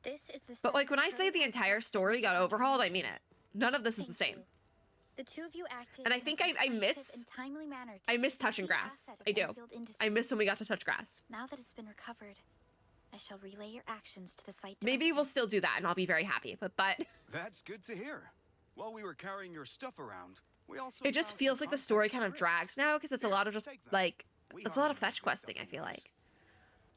Speaker 2: This is the.
Speaker 1: But like when I say the entire story got overhauled, I mean it. None of this is the same.
Speaker 2: The two of you acted.
Speaker 1: And I think I miss touching grass. I do. I miss when we got to touch grass.
Speaker 2: Now that it's been recovered, I shall relay your actions to the site director.
Speaker 1: Maybe we'll still do that and I'll be very happy, but
Speaker 7: That's good to hear. While we were carrying your stuff around, we also
Speaker 1: it just feels like the story kind of drags now because it's a lot of just like it's a lot of fetch questing, I feel like.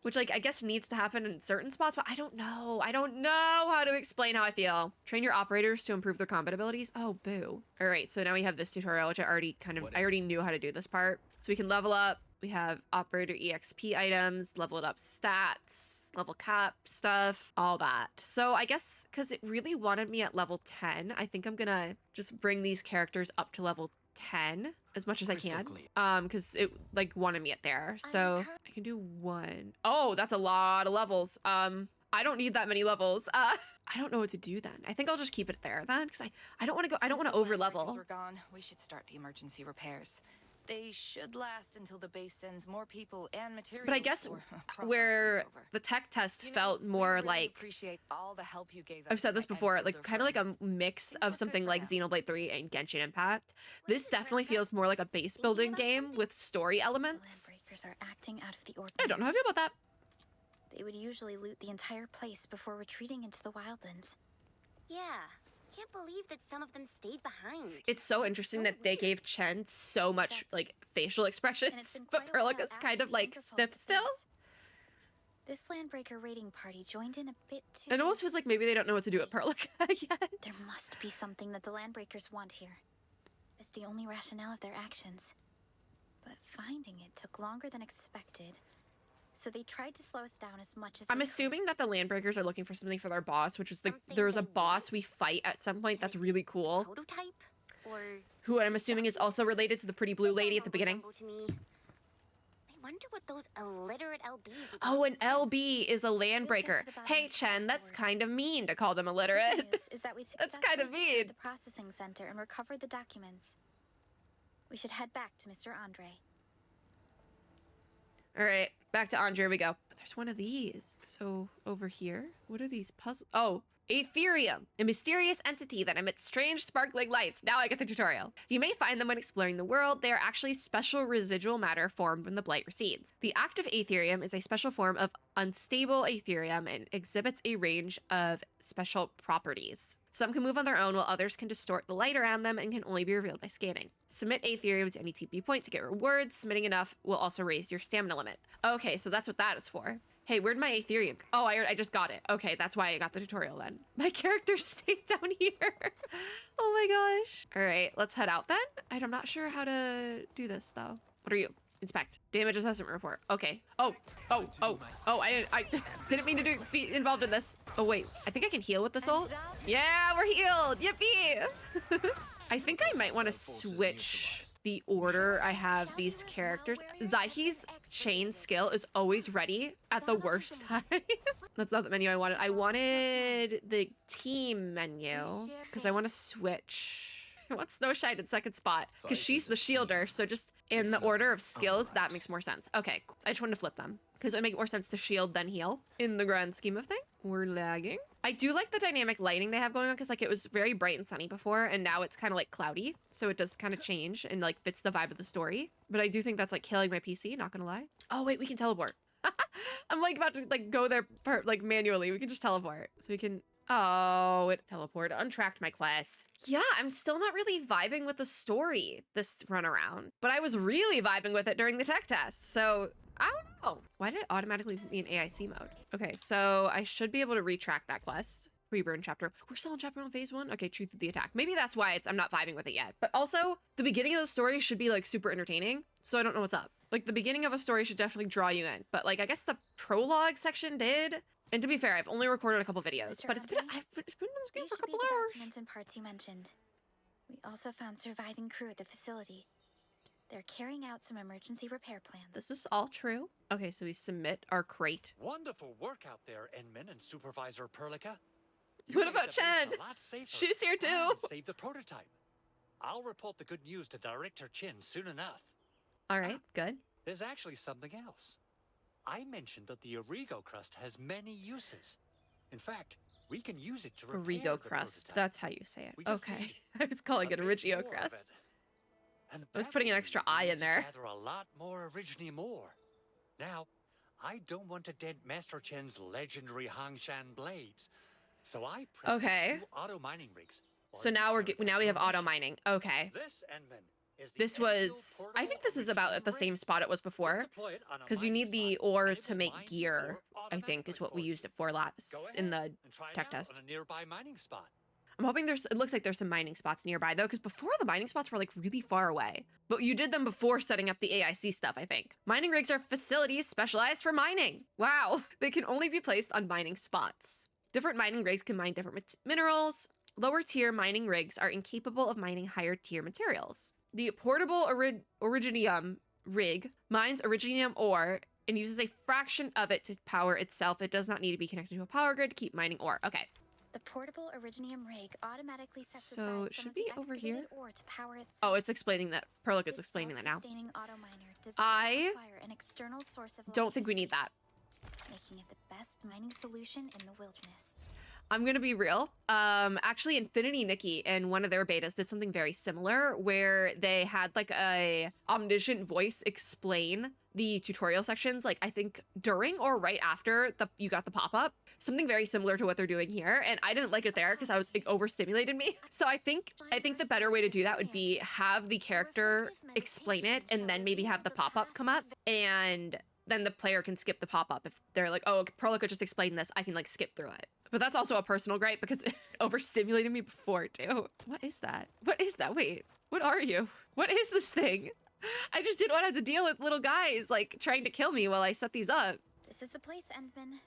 Speaker 1: Which, like, I guess needs to happen in certain spots, but I don't know. I don't know how to explain how I feel. Train your operators to improve their combat abilities. Oh, boo. All right, so now we have this tutorial, which I already knew how to do this part. So we can level up. We have operator EXP items, level it up stats, level cap stuff, all that. So I guess because it really wanted me at level 10, I think I'm gonna just bring these characters up to level 10 as much as I can, because it like wanted me at there. So I can do 1. Oh, that's a lot of levels. I don't need that many levels. I don't know what to do then. I think I'll just keep it there then, because I don't want to go. I don't want to over level.
Speaker 8: We're gone. We should start the emergency repairs. They should last until the base sends more people and materials.
Speaker 1: But I guess where the tech test felt more like,
Speaker 8: appreciate all the help you gave us.
Speaker 1: I've said this before, like kind of like a mix of something like Xenoblade 3 and Genshin Impact. This definitely feels more like a base building game with story elements.
Speaker 2: Landbreakers are acting out of the ordinary.
Speaker 1: I don't know how I feel about that.
Speaker 2: They would usually loot the entire place before retreating into the wildlands.
Speaker 5: Yeah. Can't believe that some of them stayed behind.
Speaker 1: It's so interesting that they gave Chen so much like facial expressions, but Perlica's kind of like stiff still.
Speaker 2: This Landbreaker raiding party joined in a bit too.
Speaker 1: It almost feels like maybe they don't know what to do with Perlica yet.
Speaker 2: There must be something that the Landbreakers want here. It's the only rationale of their actions. But finding it took longer than expected. So they tried to slow us down as much as
Speaker 1: I'm assuming that the Landbreakers are looking for something for their boss, which was the there's a boss we fight at some point that's really cool.
Speaker 5: Prototype? Or
Speaker 1: who I'm assuming is also related to the pretty blue lady at the beginning.
Speaker 5: I wonder what those illiterate LBs would
Speaker 1: Oh, an LB is a Landbreaker. Hey, Chen, that's kind of mean to call them illiterate.
Speaker 2: Is that we
Speaker 1: That's kind of
Speaker 2: successfully
Speaker 1: mean.
Speaker 2: secured the processing center and recovered the documents. We should head back to Mr. Andre.
Speaker 1: All right, back to Andre we go. But there's one of these. So over here, what are these puzzles? Oh, Aetherium, a mysterious entity that emits strange sparkling lights. Now I get the tutorial. You may find them when exploring the world. They are actually special residual matter formed when the blight recedes. The active Aetherium is a special form of unstable Aetherium and exhibits a range of special properties. Some can move on their own while others can distort the light around them and can only be revealed by scanning. Submit Aetherium to any TP point to get rewards. Submitting enough will also raise your stamina limit. Okay, so that's what that is for. Hey, where'd my Aetherium? Oh, I just got it. Okay, that's why I got the tutorial then. My character stayed down here. Oh my gosh. All right, let's head out then. I'm not sure how to do this though. What are you? Inspect. Damage assessment report. Okay. Oh, I didn't mean to be involved in this. Oh wait, I think I can heal with the soul. Yeah, we're healed. Yippee. I think I might want to switch the order I have these characters. Zaihi's chain skill is always ready at the worst time. That's not the menu I wanted. I wanted the team menu because I want to switch. I want Snowshine in second spot because she's the shielder. So just in the order of skills, that makes more sense. Okay, I just wanted to flip them because it would make more sense to shield than heal in the grand scheme of things. We're lagging. I do like the dynamic lighting they have going on because like it was very bright and sunny before and now it's kind of like cloudy. So it does kind of change and like fits the vibe of the story. But I do think that's like killing my PC, not gonna lie. Oh wait, we can teleport. I'm like about to like go there like manually. We can just teleport. So we can, oh, it teleported, untracked my quest. Yeah, I'm still not really vibing with the story this run around, but I was really vibing with it during the tech test. So I don't know. Why did it automatically be in AIC mode? Okay, so I should be able to retrack that quest. Reburn chapter. We're still in chapter 1, phase 1? Okay, truth of the attack. Maybe that's why I'm not vibing with it yet. But also, the beginning of the story should be like super entertaining. So I don't know what's up. Like the beginning of a story should definitely draw you in. But like, I guess the prologue section did. And to be fair, I've only recorded a couple videos, but it's been in this game for a couple hours.
Speaker 2: Documents and parts you mentioned. We also found surviving crew at the facility. They're carrying out some emergency repair plans.
Speaker 1: This is all true. Okay, so we submit our crate.
Speaker 6: Wonderful work out there, Inman and Supervisor Perlica.
Speaker 1: What about Chen? She's here too.
Speaker 6: Save the prototype. I'll report the good news to Director Chin soon enough.
Speaker 1: All right, good.
Speaker 6: There's actually something else. I mentioned that the Origo crust has many uses. In fact, we can use it to repair
Speaker 1: Origo
Speaker 6: the
Speaker 1: crust.
Speaker 6: prototype.
Speaker 1: That's how you say it.
Speaker 6: We just
Speaker 1: Okay.
Speaker 6: need
Speaker 1: I was calling it
Speaker 6: a bit
Speaker 1: Origio
Speaker 6: more of
Speaker 1: crust.
Speaker 6: it. And
Speaker 1: I was
Speaker 6: that
Speaker 1: putting an
Speaker 6: will
Speaker 1: extra
Speaker 6: mean we
Speaker 1: I
Speaker 6: need
Speaker 1: in
Speaker 6: to
Speaker 1: there.
Speaker 6: Gather a lot more Originium ore. Now, I don't want to dent Master Chen's legendary Hangshan blades, so I
Speaker 1: Okay.
Speaker 6: auto mining rigs.
Speaker 1: So now now we have auto mining. Okay.
Speaker 6: This Enman is the
Speaker 1: This was, I think this is about at the same spot it was before, because you need the ore to make gear, I think is what we used it for last in the tech test.
Speaker 6: On a nearby mining spot.
Speaker 1: I'm hoping it looks like there's some mining spots nearby though, because before the mining spots were like really far away. But you did them before setting up the AIC stuff, I think. Mining rigs are facilities specialized for mining. Wow. They can only be placed on mining spots. Different mining rigs can mine different minerals. Lower tier mining rigs are incapable of mining higher tier materials. The portable Originium rig mines Originium ore and uses a fraction of it to power itself. It does not need to be connected to a power grid to keep mining ore. Okay.
Speaker 2: The portable Originium rig automatically sets
Speaker 1: So
Speaker 2: aside
Speaker 1: it
Speaker 2: some
Speaker 1: should
Speaker 2: of the
Speaker 1: be over here.
Speaker 2: excavated ore to power itself.
Speaker 1: Oh, it's explaining that. Perlic is
Speaker 2: This
Speaker 1: explaining that now.
Speaker 2: self-sustaining auto-miner does
Speaker 1: I
Speaker 2: not require an external source of
Speaker 1: Don't think we need that.
Speaker 2: making it the best mining solution in the wilderness.
Speaker 1: I'm gonna be real. Actually, Infinity Nikki in one of their betas did something very similar where they had like a omniscient voice explain the tutorial sections, like I think during or right after you got the pop-up. Something very similar to what they're doing here, and I didn't like it there because I was, it overstimulated me. So I think the better way to do that would be have the character explain it and then maybe have the pop-up come up, and then the player can skip the pop-up. If they're like, oh, Perlica just explained this, I can like skip through it. But that's also a personal gripe because it overstimulated me before too. What is that? What is that? Wait, what are you? What is this thing? I just didn't want to have to deal with little guys like trying to kill me while I set these up.
Speaker 2: This is the place, Endman.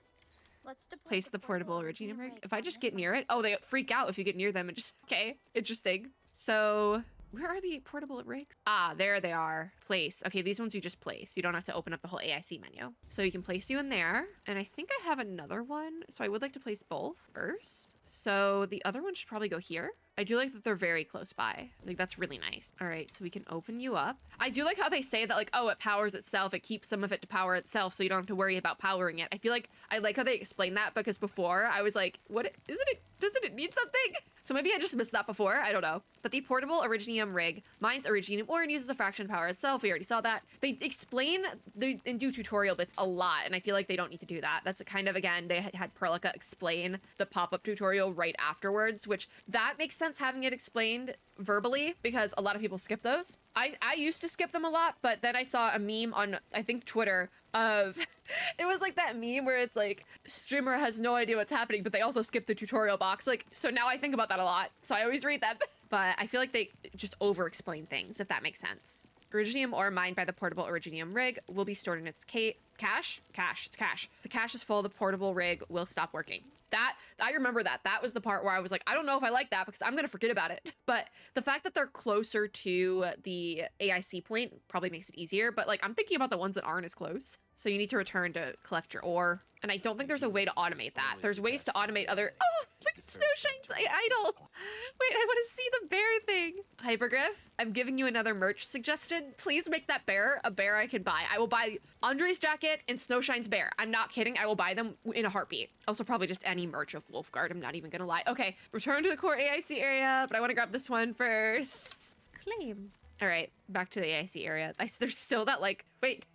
Speaker 2: Let's deploy
Speaker 1: Place the portable Originium rig. If I just get near it, oh, they freak out if you get near them and just, okay, interesting. So where are the portable rigs? Ah, there they are. Place. Okay, these ones you just place. You don't have to open up the whole AIC menu. So you can place you in there. And I think I have another one. So I would like to place both first. So the other one should probably go here. I do like that they're very close by. Like, that's really nice. All right, so we can open you up. I do like how they say that, like, oh, it powers itself. It keeps some of it to power itself, so you don't have to worry about powering it. I feel like I like how they explain that because before I was like, what, doesn't it need something? So maybe I just missed that before. I don't know. But the portable Originium rig mines Originium ore and uses a fraction to power itself. We already saw that. They explain and do tutorial bits a lot, and I feel like they don't need to do that. That's kind of, again, they had Perlica explain the pop-up tutorial right afterwards, which that makes sense having it explained verbally because a lot of people skip those. I used to skip them a lot, but then I saw a meme on, I think, Twitter of, it was like that meme where it's like, streamer has no idea what's happening, but they also skip the tutorial box. Like, so now I think about that a lot. So I always read that, but I feel like they just over-explain things, if that makes sense. Originium ore mined by the portable Originium rig will be stored in its cache. It's cache. The cache is full, the portable rig will stop working. That, I remember that. That was the part where I was like, I don't know if I like that because I'm going to forget about it. But the fact that they're closer to the AIC point probably makes it easier. But like, I'm thinking about the ones that aren't as close. So you need to return to collect your ore. And I don't think there's a way to automate that. There's ways to automate other, oh, look at Snowshine's idle. Wait, I want to see the bear thing. Hypergriff, I'm giving you another merch suggestion. Please make that bear a bear I can buy. I will buy Andre's jacket and Snowshine's bear. I'm not kidding. I will buy them in a heartbeat. Also probably just any merch of Wolfguard. I'm not even gonna lie. Okay, return to the core AIC area, but I want to grab this one first. Claim. All right, back to the AIC area. There's still that like, wait,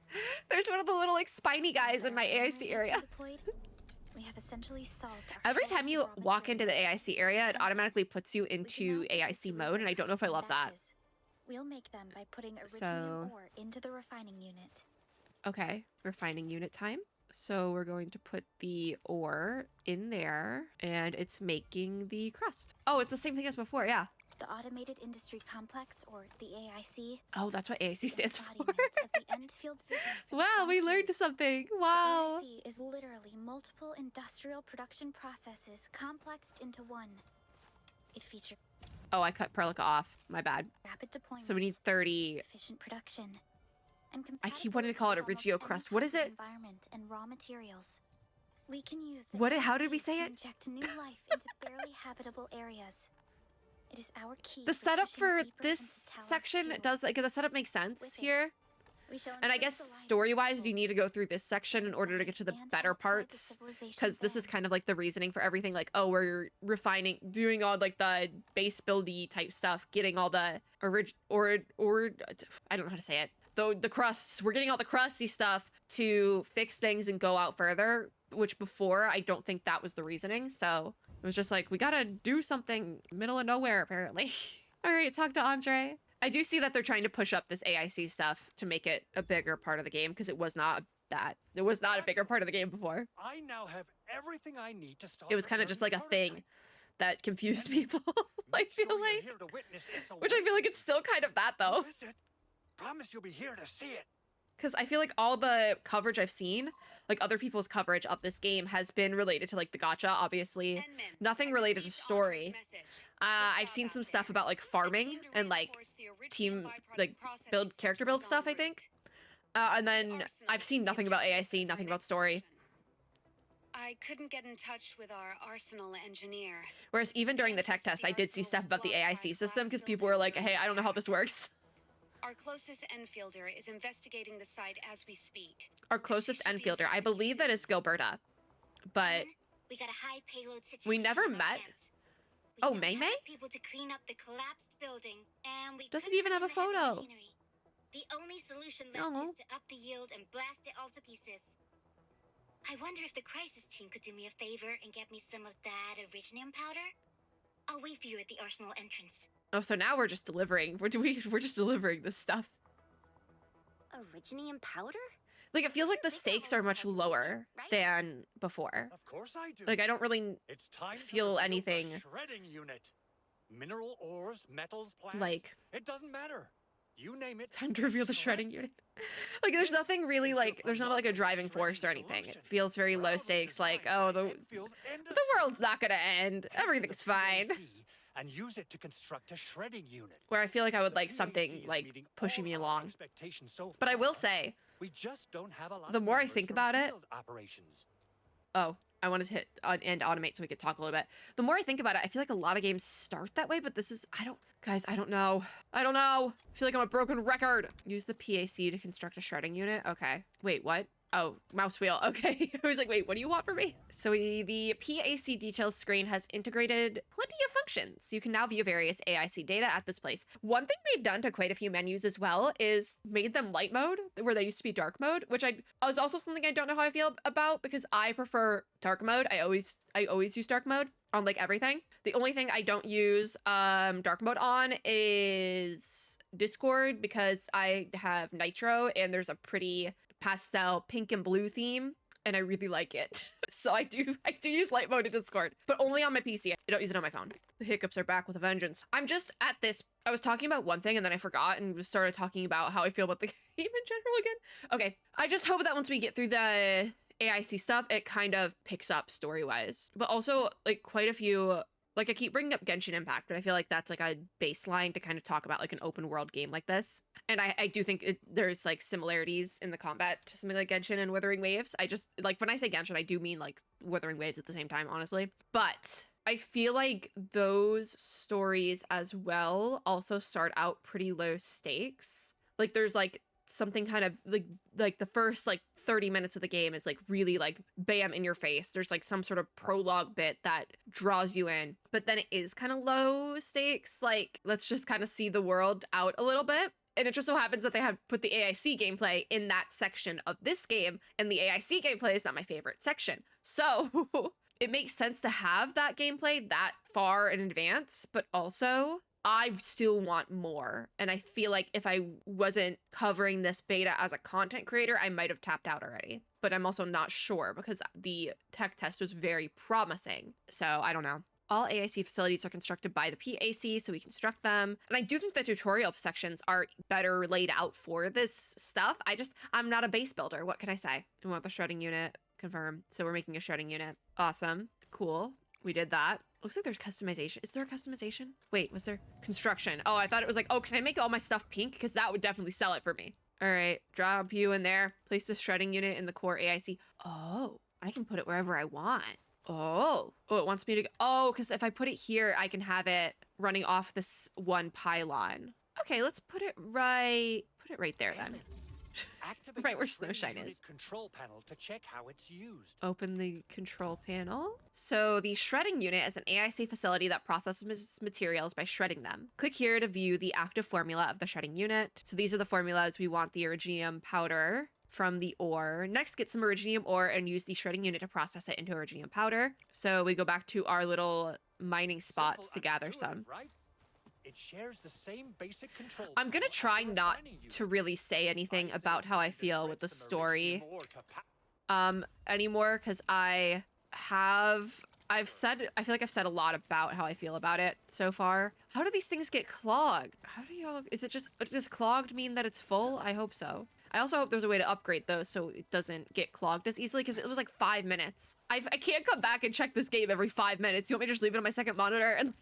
Speaker 1: there's one of the little like spiny guys in my AIC area.
Speaker 2: We have essentially solved our
Speaker 1: Every time you walk into the AIC area, it automatically puts you into AIC mode, and I don't know if I love that.
Speaker 2: We'll make them by putting Originium ore into the refining unit.
Speaker 1: Okay, refining unit time. So we're going to put the ore in there, and it's making the crust. Oh, it's the same thing as before, yeah.
Speaker 2: The Automated Industry Complex, or the AIC.
Speaker 1: Oh, that's what AIC stands for.
Speaker 2: Of the Endfield vision for
Speaker 1: Wow, we learned something. Wow.
Speaker 2: The AIC is literally multiple industrial production processes complexed into one. It features...
Speaker 1: Oh, I cut Perlica off. My bad.
Speaker 2: Rapid deployment.
Speaker 1: So we need 30.
Speaker 2: Efficient production. And
Speaker 1: I keep wanting to call it Origio crust. What is it?
Speaker 2: Environment and raw materials. We can use the
Speaker 1: What? How did we
Speaker 2: AIC
Speaker 1: say
Speaker 2: to
Speaker 1: it?
Speaker 2: inject new life into barely habitable areas. It is our key.
Speaker 1: The setup
Speaker 2: pushing
Speaker 1: for
Speaker 2: deeper
Speaker 1: this
Speaker 2: into Talos
Speaker 1: section
Speaker 2: 2.
Speaker 1: does, like, the setup makes sense
Speaker 2: With it,
Speaker 1: here.
Speaker 2: we shall
Speaker 1: And I
Speaker 2: improve
Speaker 1: guess
Speaker 2: the lives of
Speaker 1: story-wise,
Speaker 2: people
Speaker 1: you need to go through this section in order to get to the
Speaker 2: inside
Speaker 1: better
Speaker 2: and outside the
Speaker 1: parts.
Speaker 2: civilization
Speaker 1: Because this is
Speaker 2: band.
Speaker 1: kind of like the reasoning for everything. Like, oh, we're refining, doing all like the base buildy type stuff, getting all the I don't know how to say it. Though the crusts, we're getting all the crusty stuff to fix things and go out further. Which before, I don't think that was the reasoning. So it was just like, we gotta do something middle of nowhere, apparently. All right, talk to Andre. I do see that they're trying to push up this AIC stuff to make it a bigger part of the game, because it was not that. It was not a bigger part of the game before.
Speaker 6: I now have everything I need to start.
Speaker 1: It was kind of just like a thing that confused people, I feel like. Which I feel like it's still kind of that, though.
Speaker 6: Promise you'll be here to see it.
Speaker 1: Because I feel like all the coverage I've seen, like other people's coverage of this game, has been related to like the gacha, obviously. Nothing related to story. I've seen some stuff about like farming and like team, like character build stuff, I think. And then I've seen nothing about AIC, nothing about story.
Speaker 3: I couldn't get in touch with our arsenal engineer.
Speaker 1: Whereas even during the tech test, I did see stuff about the AIC system because people were like, hey, I don't know how this works.
Speaker 3: Our closest Enfielder is investigating the site as we speak.
Speaker 1: Our closest Enfielder, I believe that is Gilberta, but
Speaker 5: We got a high payload situation.
Speaker 1: we never
Speaker 5: on our
Speaker 1: met.
Speaker 5: hands. We
Speaker 1: Oh,
Speaker 5: don't
Speaker 1: Mei Mei?
Speaker 5: have people to clean up the collapsed building, and we
Speaker 1: Doesn't
Speaker 5: couldn't
Speaker 1: even have a
Speaker 5: find the heavy
Speaker 1: photo.
Speaker 5: machinery. The only solution left
Speaker 1: Oh.
Speaker 5: is to up the yield and blast it all to pieces. I wonder if the crisis team could do me a favor and get me some of that Originium powder? I'll wait for you at the arsenal entrance.
Speaker 1: Oh, so now we're just delivering. We're just delivering this stuff.
Speaker 5: Originium powder?
Speaker 1: Like, it feels like the stakes are much lower than before.
Speaker 6: Of course I do.
Speaker 1: Like, I don't really
Speaker 6: It's time to
Speaker 1: feel
Speaker 6: reveal the
Speaker 1: anything
Speaker 6: shredding unit. Mineral ores, metals, plants.
Speaker 1: like,
Speaker 6: It doesn't matter. You name it.
Speaker 1: time to reveal the shredding unit. Like, there's nothing really, like, there's not like a driving force or anything. It feels very low stakes, like, oh, the world's not gonna end. Everything's fine.
Speaker 6: And use it to construct a shredding unit.
Speaker 1: Where I feel like I would
Speaker 6: The
Speaker 1: like
Speaker 6: PAC
Speaker 1: something,
Speaker 6: is
Speaker 1: like,
Speaker 6: meeting
Speaker 1: pushing
Speaker 6: all
Speaker 1: me
Speaker 6: our
Speaker 1: along.
Speaker 6: expectations so
Speaker 1: But I will
Speaker 6: far.
Speaker 1: say,
Speaker 6: We just don't have a lot
Speaker 1: the
Speaker 6: of
Speaker 1: more I
Speaker 6: members
Speaker 1: think
Speaker 6: from
Speaker 1: about it-
Speaker 6: field operations.
Speaker 1: oh, I wanted to hit and automate so we could talk a little bit. The more I think about it, I feel like a lot of games start that way, but this is, guys, I don't know. I don't know. I feel like I'm a broken record. Use the PAC to construct a shredding unit. Okay. Wait, what? Oh, mouse wheel. Okay. I was like, wait, what do you want from me? So the PAC details screen has integrated plenty of functions. You can now view various AIC data at this place. One thing they've done to quite a few menus as well is made them light mode, where they used to be dark mode, which is also something I don't know how I feel about because I prefer dark mode. I always use dark mode on like everything. The only thing I don't use dark mode on is Discord because I have Nitro and there's a pretty pastel pink and blue theme and I really like it. So I do use light mode in Discord, but only on my PC. I don't use it on my phone. The hiccups are back with a vengeance. I'm just at this, I was talking about one thing and then I forgot and just started talking about how I feel about the game in general again. Okay, I just hope that once we get through the AIC stuff, it kind of picks up story-wise. But also, like, quite a few, like, I keep bringing up Genshin Impact, but I feel like that's, like, a baseline to kind of talk about, like, an open-world game like this. And I do think there's, like, similarities in the combat to something like Genshin and Wuthering Waves. I just, like, when I say Genshin, I do mean, like, Wuthering Waves at the same time, honestly. But I feel like those stories as well also start out pretty low stakes. Like, there's, like, something kind of like the first like 30 minutes of the game is like really like bam in your face. There's like some sort of prologue bit that draws you in, but then it is kind of low stakes, like let's just kind of see the world out a little bit. And it just so happens that they have put the AIC gameplay in that section of this game, and the AIC gameplay is not my favorite section, so it makes sense to have that gameplay that far in advance, but also I still want more. And I feel like if I wasn't covering this beta as a content creator, I might have tapped out already. But I'm also not sure because the tech test was very promising. So I don't know. All AIC facilities are constructed by the PAC, so we construct them. And I do think the tutorial sections are better laid out for this stuff. I'm not a base builder. What can I say? We want the shredding unit. Confirm. So we're making a shredding unit. Awesome. Cool. We did that. Looks like there's customization. Is there a customization? Wait, was there construction? Oh, I thought it was like, oh, can I make all my stuff pink? Because that would definitely sell it for me. All right, drop you in there. Place the shredding unit in the core AIC. Oh, I can put it wherever I want. Oh, it wants me to go. Oh, because if I put it here, I can have it running off this one pylon. Okay, let's put it right there then.
Speaker 6: Activate
Speaker 1: Right where
Speaker 6: the shredding
Speaker 1: Snowshine
Speaker 6: unit
Speaker 1: is.
Speaker 6: Control panel to check how it's used.
Speaker 1: Open the control panel. So the shredding unit is an AIC facility that processes materials by shredding them. Click here to view the active formula of the shredding unit. So these are the formulas. We want the iridium powder from the ore. Next, get some iridium ore and use the shredding unit to process it into iridium powder. So we go back to our little mining spots to
Speaker 6: Simple and
Speaker 1: gather some.
Speaker 6: intuitive, right? It shares the same basic control.
Speaker 1: I'm gonna
Speaker 6: panel as
Speaker 1: try
Speaker 6: the
Speaker 1: not
Speaker 6: refining unit.
Speaker 1: to really say anything
Speaker 6: I
Speaker 1: about how I
Speaker 6: suggest you
Speaker 1: feel
Speaker 6: shred
Speaker 1: with the
Speaker 6: some
Speaker 1: story
Speaker 6: iridium ore to
Speaker 1: anymore, because I feel like I've said a lot about how I feel about it so far. How do these things get clogged? Is it just, does clogged mean that it's full? I hope so. I also hope there's a way to upgrade those so it doesn't get clogged as easily, because it was like 5 minutes. I can't come back and check this game every 5 minutes. You want me to just leave it on my second monitor and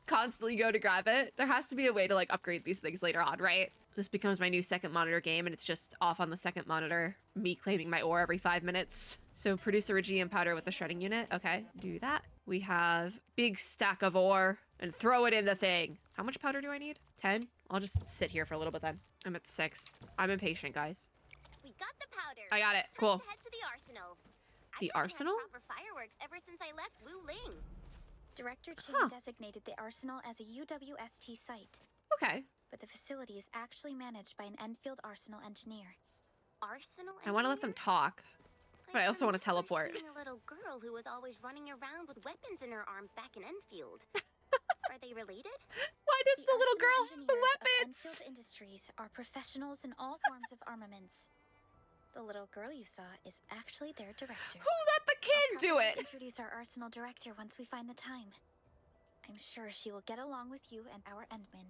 Speaker 1: constantly go to grab it? There has to be a way to like upgrade these things later on, right? This becomes my new second monitor game and it's just off on the second monitor, me claiming my ore every 5 minutes. So produce iridium powder with the shredding unit. Okay, do that. We have big stack of ore and throw it in the thing. How much powder do I need? 10? I'll just sit here for a little bit then. I'm at 6. I'm impatient, guys.
Speaker 9: We got the powder.
Speaker 1: I got it.
Speaker 9: Time
Speaker 1: Cool.
Speaker 9: to head to the arsenal.
Speaker 1: The
Speaker 9: I haven't
Speaker 1: arsenal?
Speaker 9: had proper fireworks ever since I left Wu Ling.
Speaker 2: Director Chen
Speaker 1: Huh.
Speaker 2: designated the arsenal as a UWST site,
Speaker 1: Okay.
Speaker 2: but the facility is actually managed by an Enfield arsenal engineer.
Speaker 9: Arsenal.
Speaker 1: I want to let them talk, but I also want to
Speaker 9: remember
Speaker 1: teleport.
Speaker 9: seeing a little girl who was always running around with weapons in her arms back in Enfield. Are they related?
Speaker 1: Why does the little girl have the
Speaker 2: engineers of
Speaker 1: weapons?
Speaker 2: Enfield Industries are professionals in all forms of armaments. The little girl you saw is actually their director.
Speaker 1: Who let the kid do
Speaker 2: I'll
Speaker 1: it?
Speaker 2: introduce our arsenal director once we find the time. I'm sure she will get along with you and our endmen.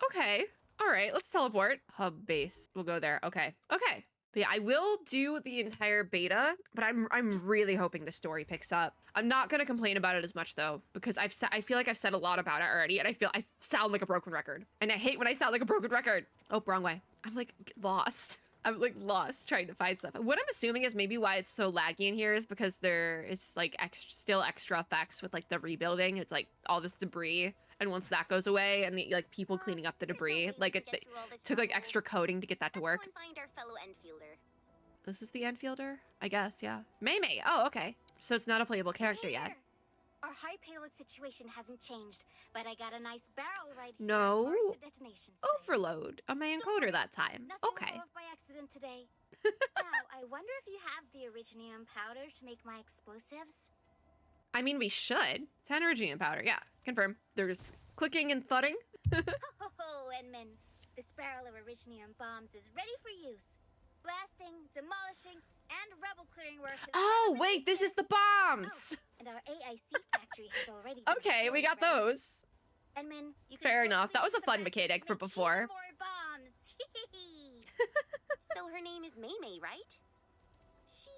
Speaker 1: Okay. All right, let's teleport. Hub base. We'll go there. Okay. Okay. But yeah, I will do the entire beta, but I'm really hoping the story picks up. I'm not gonna complain about it as much though, because I feel like I've said a lot about it already, and I sound like a broken record. And I hate when I sound like a broken record. Oh, wrong way. I'm like lost. I'm like lost trying to find stuff. What I'm assuming is maybe why it's so laggy in here is because there is like still extra effects with like the rebuilding. It's like all this debris, and once that goes away, and the like people cleaning up the debris, like it took like extra coding to get that to work.
Speaker 9: Let's go and find our fellow Enfielder.
Speaker 1: This is the Enfielder? I guess, yeah. May. Oh, okay. So it's not a playable character yet.
Speaker 9: Here. Our high payload situation hasn't changed, but I got a nice barrel right here.
Speaker 1: No.
Speaker 9: Mark the detonation site.
Speaker 1: Overload. A main
Speaker 9: Don't
Speaker 1: encoder
Speaker 9: worry,
Speaker 1: that time.
Speaker 9: Nothing
Speaker 1: Okay.
Speaker 9: will go off by accident today. Now, I wonder if you have the iridium powder to make my explosives?
Speaker 1: I mean, we should. 10 iridium powder. Yeah, confirm. There's clicking and thudding.
Speaker 9: Ho ho ho, Enman. This barrel of iridium bombs is ready for use. Blasting, demolishing, and rebel clearing work.
Speaker 1: Oh, wait, this is the bombs.
Speaker 9: And our AIC factory has already been
Speaker 1: Okay, we got
Speaker 9: deployed, right?
Speaker 1: those.
Speaker 9: Enman, you can
Speaker 1: Fair
Speaker 9: totally
Speaker 1: enough. That was
Speaker 9: use
Speaker 1: a
Speaker 9: the
Speaker 1: fun
Speaker 9: factory to
Speaker 1: mechanic for
Speaker 9: make even
Speaker 1: before.
Speaker 9: more bombs. So her name is Maymay, right? She.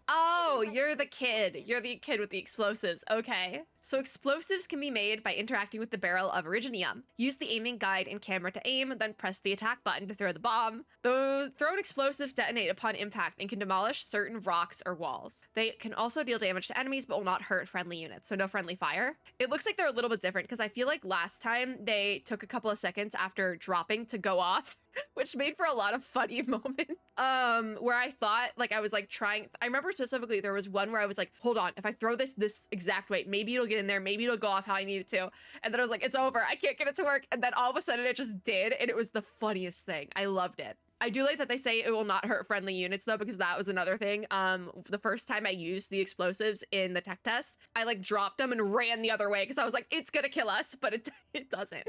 Speaker 1: Oh, you're the kid. You're the kid with the explosives. Okay. So explosives can be made by interacting with the barrel of iridium. Use the aiming guide and camera to aim, then press the attack button to throw the bomb. The thrown explosives detonate upon impact and can demolish certain rocks or walls. They can also deal damage to enemies but will not hurt friendly units, so no friendly fire. It looks like they're a little bit different because I feel like last time they took a couple of seconds after dropping to go off, which made for a lot of funny moments. Where I thought, like, I was like trying, I remember specifically there was one where I was like, hold on, if I throw this exact way, maybe it'll get in there, maybe it'll go off how I need it to. And then I was like, it's over, I can't get it to work. And then all of a sudden it just did, and it was the funniest thing. I loved it. I do like that they say it will not hurt friendly units though, because that was another thing. The first time I used the explosives in the tech test, I like dropped them and ran the other way because I was like, it's gonna kill us, but it doesn't.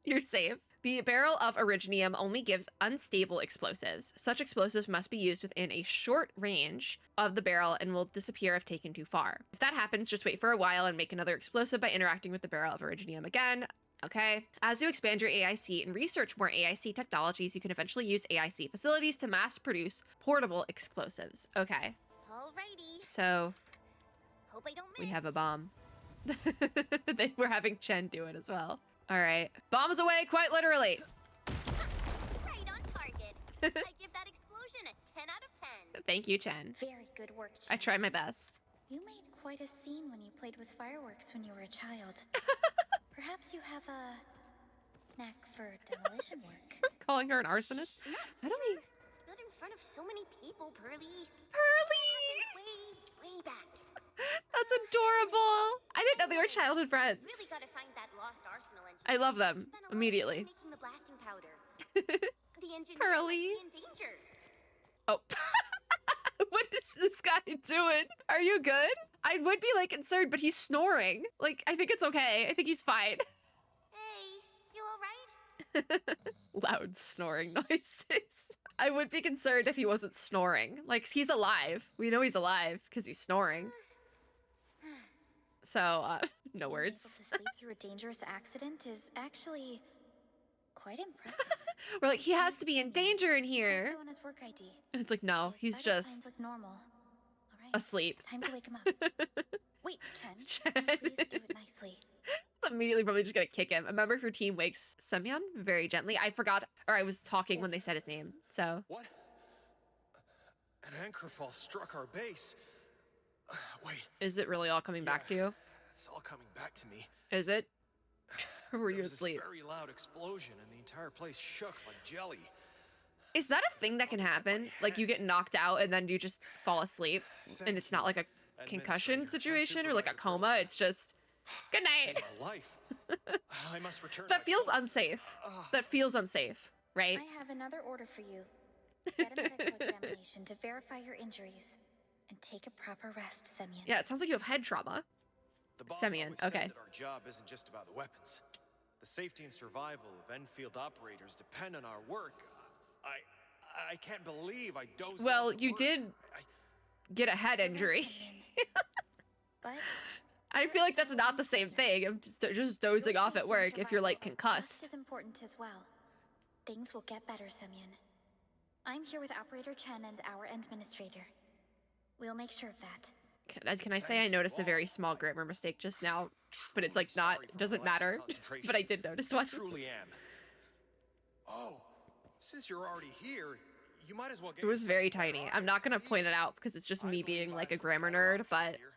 Speaker 1: You're safe. The barrel of iridium only gives unstable explosives. Such explosives must be used within a short range of the barrel and will disappear if taken too far. If that happens, just wait for a while and make another explosive by interacting with the barrel of iridium again. Okay. As you expand your AIC and research more AIC technologies, you can eventually use AIC facilities to mass produce portable explosives. Okay.
Speaker 9: Alrighty.
Speaker 1: So
Speaker 9: Hope I don't miss.
Speaker 1: we have a bomb. They were having Chen do it as well. All right, bombs away, quite literally.
Speaker 9: Right on target. I give that explosion a 10 out of 10.
Speaker 1: Thank you, Chen.
Speaker 2: Very good work,
Speaker 1: I
Speaker 2: Chen.
Speaker 1: tried my best.
Speaker 2: You made quite a scene when you played with fireworks when you were a child. Perhaps you have a knack for demolition work.
Speaker 1: Calling her an arsonist? I don't mean...
Speaker 9: Not in front of so many people, Pearly.
Speaker 1: Pearly!
Speaker 9: Way back.
Speaker 1: That's adorable. I didn't know they were childhood friends.
Speaker 9: Really gotta find that lost arsenal engine.
Speaker 1: I love them
Speaker 9: Spent a lot of
Speaker 1: immediately.
Speaker 9: time making the blasting powder. The engineer
Speaker 1: Pearly.
Speaker 9: might be in danger.
Speaker 1: Oh. What is this guy doing? Are you good? I would be like concerned, but he's snoring. Like, I think it's okay. I think he's fine.
Speaker 9: Hey, you alright?
Speaker 1: Loud snoring noises. I would be concerned if he wasn't snoring. Like, he's alive. We know he's alive because he's snoring. So, no words.
Speaker 2: Being able to sleep through a dangerous accident is actually quite impressive.
Speaker 1: We're like, he has to be in danger in here.
Speaker 2: Says so on his work ID.
Speaker 1: And it's like, no,
Speaker 2: His
Speaker 1: he's
Speaker 2: vital signs
Speaker 1: just
Speaker 2: look normal. All right.
Speaker 1: asleep.
Speaker 2: Time to wake him up. Wait, Chen.
Speaker 1: Chen.
Speaker 2: Please do it nicely.
Speaker 1: Immediately probably just gonna kick him. A member of your team wakes Semyon very gently. I forgot, or I was talking when they said his name, so.
Speaker 7: What? An anchor fall struck our base. Wait.
Speaker 1: Is it really all coming back to you?
Speaker 7: It's all coming back to me.
Speaker 1: Is it? Or were
Speaker 7: There
Speaker 1: you
Speaker 7: was this
Speaker 1: asleep?
Speaker 7: very loud explosion, and the entire place shook like jelly.
Speaker 1: Is that a thing that can happen? Like you get knocked out and then you just fall asleep and it's not like a concussion situation or like a coma, it's just, good night.
Speaker 7: Saved my life. I must return.
Speaker 1: That
Speaker 7: my
Speaker 1: feels
Speaker 7: clothes.
Speaker 1: unsafe. That feels unsafe, right?
Speaker 2: I have another order for you. Get a medical examination to verify your injuries. And take a proper rest, Semyon.
Speaker 1: Yeah, it sounds like you have head trauma.
Speaker 7: The boss
Speaker 1: Semyon,
Speaker 7: always said
Speaker 1: okay.
Speaker 7: that our job isn't just about the weapons. The safety and survival of Enfield operators depend on our work. I can't believe I dozed
Speaker 1: Well,
Speaker 7: off at
Speaker 1: you
Speaker 7: work.
Speaker 1: did get a head injury.
Speaker 2: But
Speaker 1: I feel like that's not the same thing of just dozing
Speaker 2: your
Speaker 1: off at
Speaker 2: safety and
Speaker 1: work if you're like
Speaker 2: survival are just
Speaker 1: concussed.
Speaker 2: as important as well. Things will get better, Semyon. I'm here with Operator Chen and our administrator. We'll make sure of that.
Speaker 1: Can I say I noticed a very small grammar mistake just now, but it's like not,
Speaker 7: Sorry for
Speaker 1: doesn't
Speaker 7: my lack of
Speaker 1: matter,
Speaker 7: concentration.
Speaker 1: but I did notice one.
Speaker 7: Truly am. Oh, since you're already here, you might as well get
Speaker 1: It was
Speaker 7: in touch
Speaker 1: very
Speaker 7: with our
Speaker 1: tiny. I'm not gonna
Speaker 7: AIC.
Speaker 1: point it out because it's just
Speaker 7: I
Speaker 1: me
Speaker 7: believe
Speaker 1: being
Speaker 7: I
Speaker 1: like
Speaker 7: have
Speaker 1: a
Speaker 7: some
Speaker 1: grammar
Speaker 7: better
Speaker 1: nerd, but
Speaker 7: options here.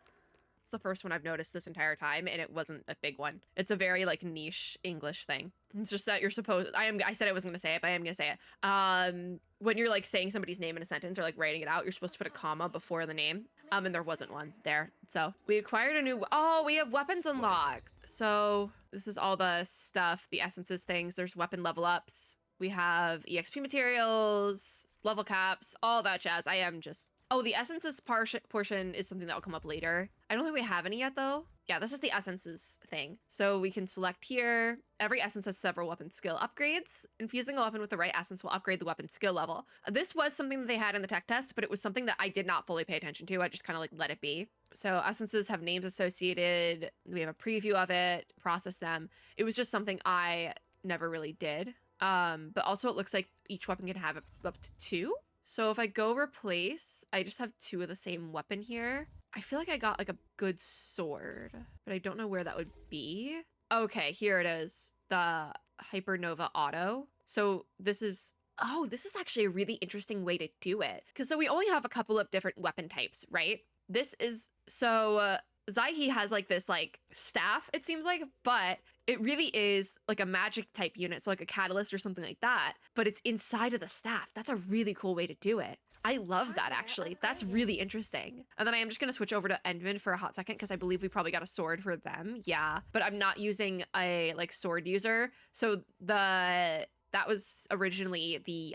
Speaker 1: it's the first one I've noticed this entire time, and it wasn't a big one. It's a very like niche English thing. It's just that you're supposed. I said I wasn't gonna say it, but I am gonna say it. When you're like saying somebody's name in a sentence or like writing it out, you're supposed to put a comma before the name. And there wasn't one there. So we acquired a new. Oh, we have weapons unlocked. So this is all the stuff, the essences things. There's weapon level ups. We have EXP materials, level caps, all that jazz. I am just. Oh, the essences portion is something that will come up later. I don't think we have any yet though. Yeah, this is the essences thing. So we can select here. Every essence has several weapon skill upgrades. Infusing a weapon with the right essence will upgrade the weapon skill level. This was something that they had in the tech test, but it was something that I did not fully pay attention to. I just kind of like let it be. So essences have names associated. We have a preview of it, process them. It was just something I never really did. But also it looks like each weapon can have up to 2. So if I go replace, I just have 2 of the same weapon here. I feel like I got like a good sword, but I don't know where that would be. Okay, here it is. The Hypernova Auto. So this is, oh, this is actually a really interesting way to do it. Because so we only have a couple of different weapon types, right? This is, so Zaihi has like this like staff, it seems like, but it really is like a magic type unit. So like a catalyst or something like that, but it's inside of the staff. That's a really cool way to do it. I love that actually. That's really interesting. And then I am just gonna switch over to Endman for a hot second because I believe we probably got a sword for them. Yeah, but I'm not using a like sword user. So that was originally the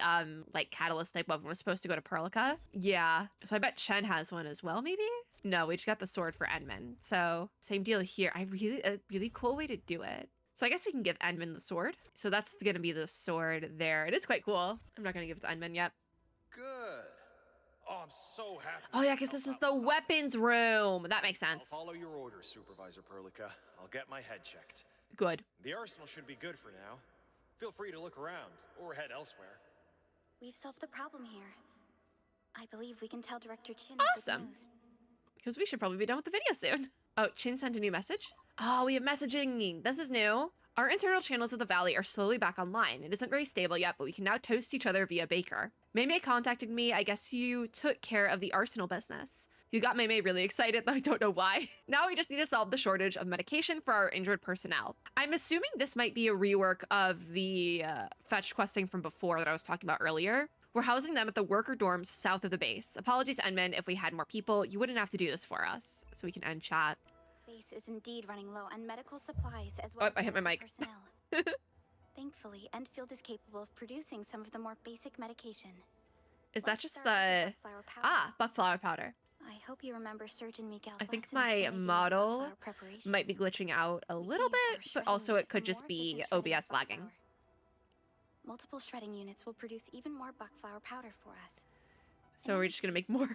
Speaker 1: like catalyst type weapon was supposed to go to Perlica. Yeah, so I bet Chen has one as well maybe? No, we just got the sword for Endman. So same deal here. A really cool way to do it. So I guess we can give Endman the sword. So that's gonna be the sword there. It is quite cool. I'm not gonna give it to Endman yet.
Speaker 7: Good. Oh, I'm so happy.
Speaker 1: Oh yeah, because this is the weapons room. That makes sense.
Speaker 7: I'll follow your orders, Supervisor Perlica. I'll get my head checked.
Speaker 1: Good.
Speaker 7: The arsenal should be good for now. Feel free to look around or head elsewhere.
Speaker 2: We've solved the problem here. I believe we can tell Director Chin
Speaker 1: Awesome.
Speaker 2: the good news.
Speaker 1: Because we should probably be done with the video soon. Oh, Chin sent a new message. Oh, we have messaging. This is new. Our internal channels of the valley are slowly back online. It isn't very stable yet, but we can now toast each other via Baker. Maymay contacted me. I guess you took care of the arsenal business. You got Maymay really excited, though I don't know why. Now we just need to solve the shortage of medication for our injured personnel. I'm assuming this might be a rework of the fetch questing from before that I was talking about earlier. We're housing them at the worker dorms south of the base. Apologies, Enman, if we had more people, you wouldn't have to do this for us. So we can end chat.
Speaker 2: Base is indeed running low on medical supplies as well as
Speaker 1: I hit my mic.
Speaker 2: personnel. Thankfully, Endfield is capable of producing some of the more basic medication.
Speaker 1: Is that just the... buckflower powder.
Speaker 2: I hope you remember Surgeon Miguel's
Speaker 1: I think
Speaker 2: lessons
Speaker 1: my
Speaker 2: for making
Speaker 1: model
Speaker 2: buckflower preparation.
Speaker 1: might be glitching out a little bit, but also it could just be OBS lagging.
Speaker 2: Multiple shredding units will produce even more buckflower powder for us.
Speaker 1: So we're just gonna make more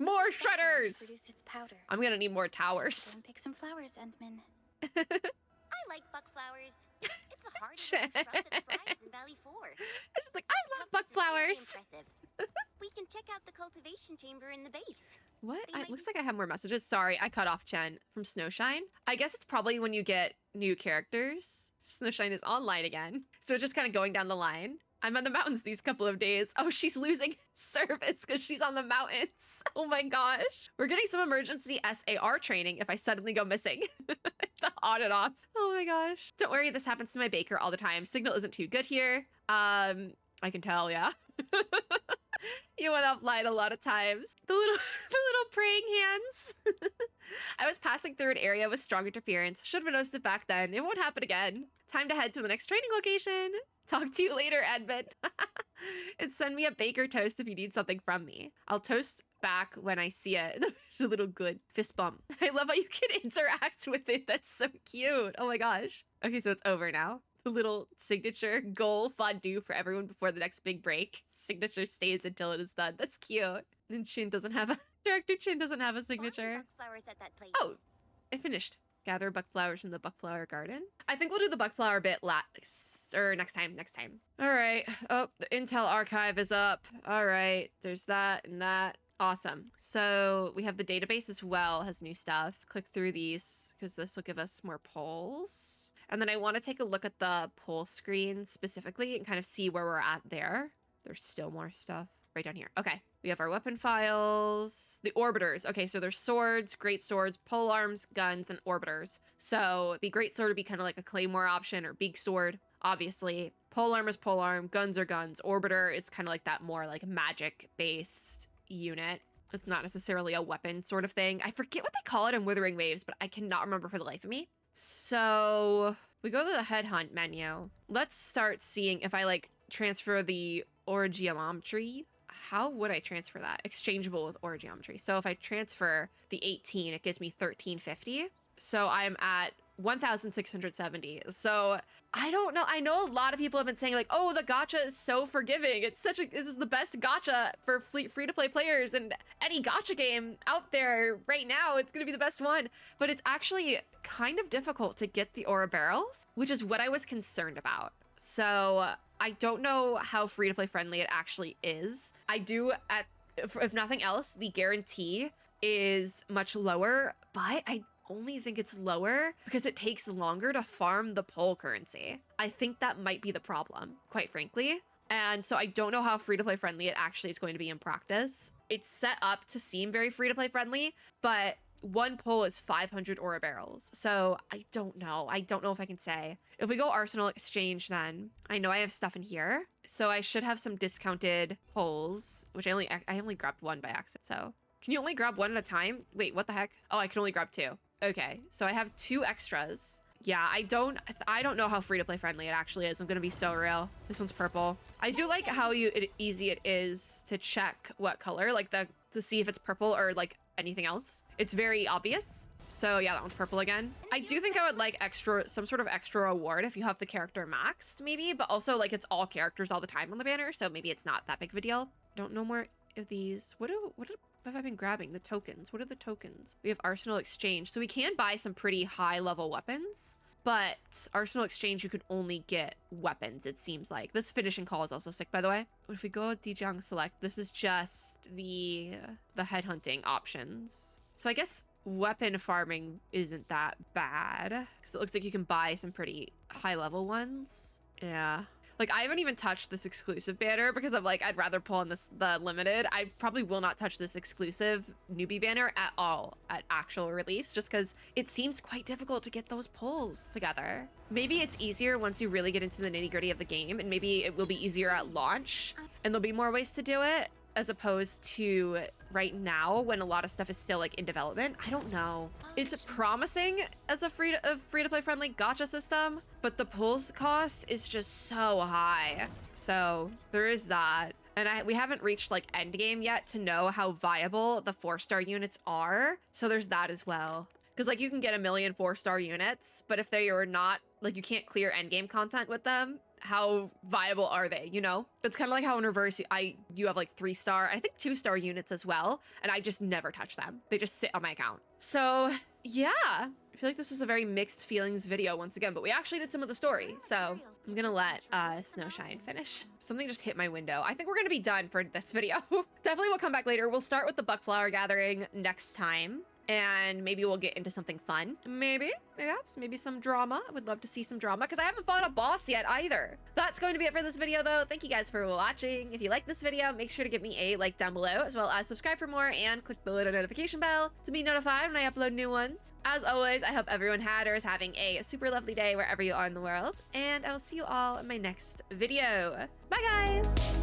Speaker 1: shredders!
Speaker 2: Produce its powder.
Speaker 1: I'm gonna need more towers.
Speaker 2: Go and pick some flowers, Endman.
Speaker 9: I like buckflowers. It's a hard shrub that thrives in Valley 4.
Speaker 1: It's just like, I love buckflowers!
Speaker 9: We can check out the cultivation chamber in the base.
Speaker 1: What? It looks like I have more messages. Sorry, I cut off Chen from Snowshine. I guess it's probably when you get new characters. Snowshine is online again. So it's just kind of going down the line. I'm on the mountains these couple of days. Oh, she's losing service because she's on the mountains. Oh my gosh. We're getting some emergency SAR training if I suddenly go missing. The on and off. Oh my gosh. Don't worry, this happens to my baker all the time. Signal isn't too good here. I can tell, yeah. You went offline a lot of times. The little praying hands. I was passing through an area with strong interference. Should have noticed it back then. It won't happen again. Time to head to the next training location. Talk to you later, Edmund. And send me a baker toast if you need something from me. I'll toast back when I see it. It's a little good fist bump. I love how you can interact with it. That's so cute. Oh my gosh. Okay, so it's over now. The little signature goal fondue for everyone before the next big break. Signature stays until it is done. That's cute. And Chin doesn't have a... Director Chin doesn't have a signature.
Speaker 9: Flowers at that place.
Speaker 1: Oh, I finished. Gather buckflowers from the buckflower garden. I think we'll do the buckflower bit next time. All right. Oh, the Intel archive is up. All right. There's that and that. Awesome. So we have the database as well, has new stuff. Click through these because this will give us more polls. And then I want to take a look at the poll screen specifically and kind of see where we're at there. There's still more stuff right down here. Okay. We have our weapon files, the orbiters. Okay, so there's swords, great swords, pole arms, guns, and orbiters. So the great sword would be kind of like a claymore option or big sword, obviously. Pole arm is pole arm, guns are guns. Orbiter is kind of like that more like magic-based unit. It's not necessarily a weapon sort of thing. I forget what they call it in Withering Waves, but I cannot remember for the life of me. So we go to the headhunt menu. Let's start seeing if I like transfer the origiometry. How would I transfer that? Exchangeable with origiometry. So if I transfer the 18, it gives me 1350. So I'm at 1,670. So I don't know. I know a lot of people have been saying like, oh, the gacha is so forgiving. This is the best gacha for free-to-play players, and any gacha game out there right now, it's going to be the best one. But it's actually kind of difficult to get the aura barrels, which is what I was concerned about. So I don't know how free-to-play friendly it actually is. I do, if nothing else, the guarantee is much lower, but I only think it's lower because it takes longer to farm the pole currency. I think that might be the problem, quite frankly. And so I don't know how free-to-play friendly it actually is going to be in practice. It's set up to seem very free-to-play friendly, but one pole is 500 aura barrels. So I don't know. I don't know if I can say. If we go Arsenal Exchange, then I know I have stuff in here. So I should have some discounted poles, which I only grabbed one by accident. So can you only grab one at a time? Wait, what the heck? Oh, I can only grab two. Okay, so I have 2 extras. Yeah, I don't know how free-to-play friendly it actually is. I'm gonna be so real. This one's purple. I do like how easy it is to check what color, like to see if it's purple or like anything else. It's very obvious. So yeah, that one's purple again. I do think I would like some sort of extra reward if you have the character maxed, maybe, but also like it's all characters all the time on the banner, so maybe it's not that big of a deal. Don't know more of these. What have I been grabbing? The tokens. What are the tokens? We have Arsenal Exchange. So we can buy some pretty high level weapons, but Arsenal Exchange, you could only get weapons, it seems like. This finishing call is also sick, by the way. What if we go Dijang Select? This is just the headhunting options. So I guess weapon farming isn't that bad because it looks like you can buy some pretty high level ones. Yeah. Like, I haven't even touched this exclusive banner because I'm like, I'd rather pull on the limited. I probably will not touch this exclusive newbie banner at all at actual release, just because it seems quite difficult to get those pulls together. Maybe it's easier once you really get into the nitty gritty of the game, and maybe it will be easier at launch, and there'll be more ways to do it, as opposed to right now when a lot of stuff is still like in development. I don't know. It's promising as a free-to-play friendly gacha system, but the pulls cost is just so high. So there is that. And we haven't reached like end game yet to know how viable the 4-star units are. So there's that as well. Because like you can get 1 million 4-star units, but if they are not, like you can't clear end game content with them, how viable are they, you know? It's kind of like how in reverse, you have like 3-star, I think 2-star units as well, and I just never touch them. They just sit on my account. So yeah, I feel like this was a very mixed feelings video once again, but we actually did some of the story. So I'm gonna let Snowshine finish. Something just hit my window. I think we're gonna be done for this video. Definitely we'll come back later. We'll start with the Buckflower Gathering next time. And maybe we'll get into something fun. Maybe some drama. I would love to see some drama because I haven't fought a boss yet either. That's going to be it for this video though. Thank you guys for watching. If you like this video, make sure to give me a like down below, as well as subscribe for more and click the little notification bell to be notified when I upload new ones. As always, I hope everyone had or is having a super lovely day wherever you are in the world. And I will see you all in my next video. Bye guys!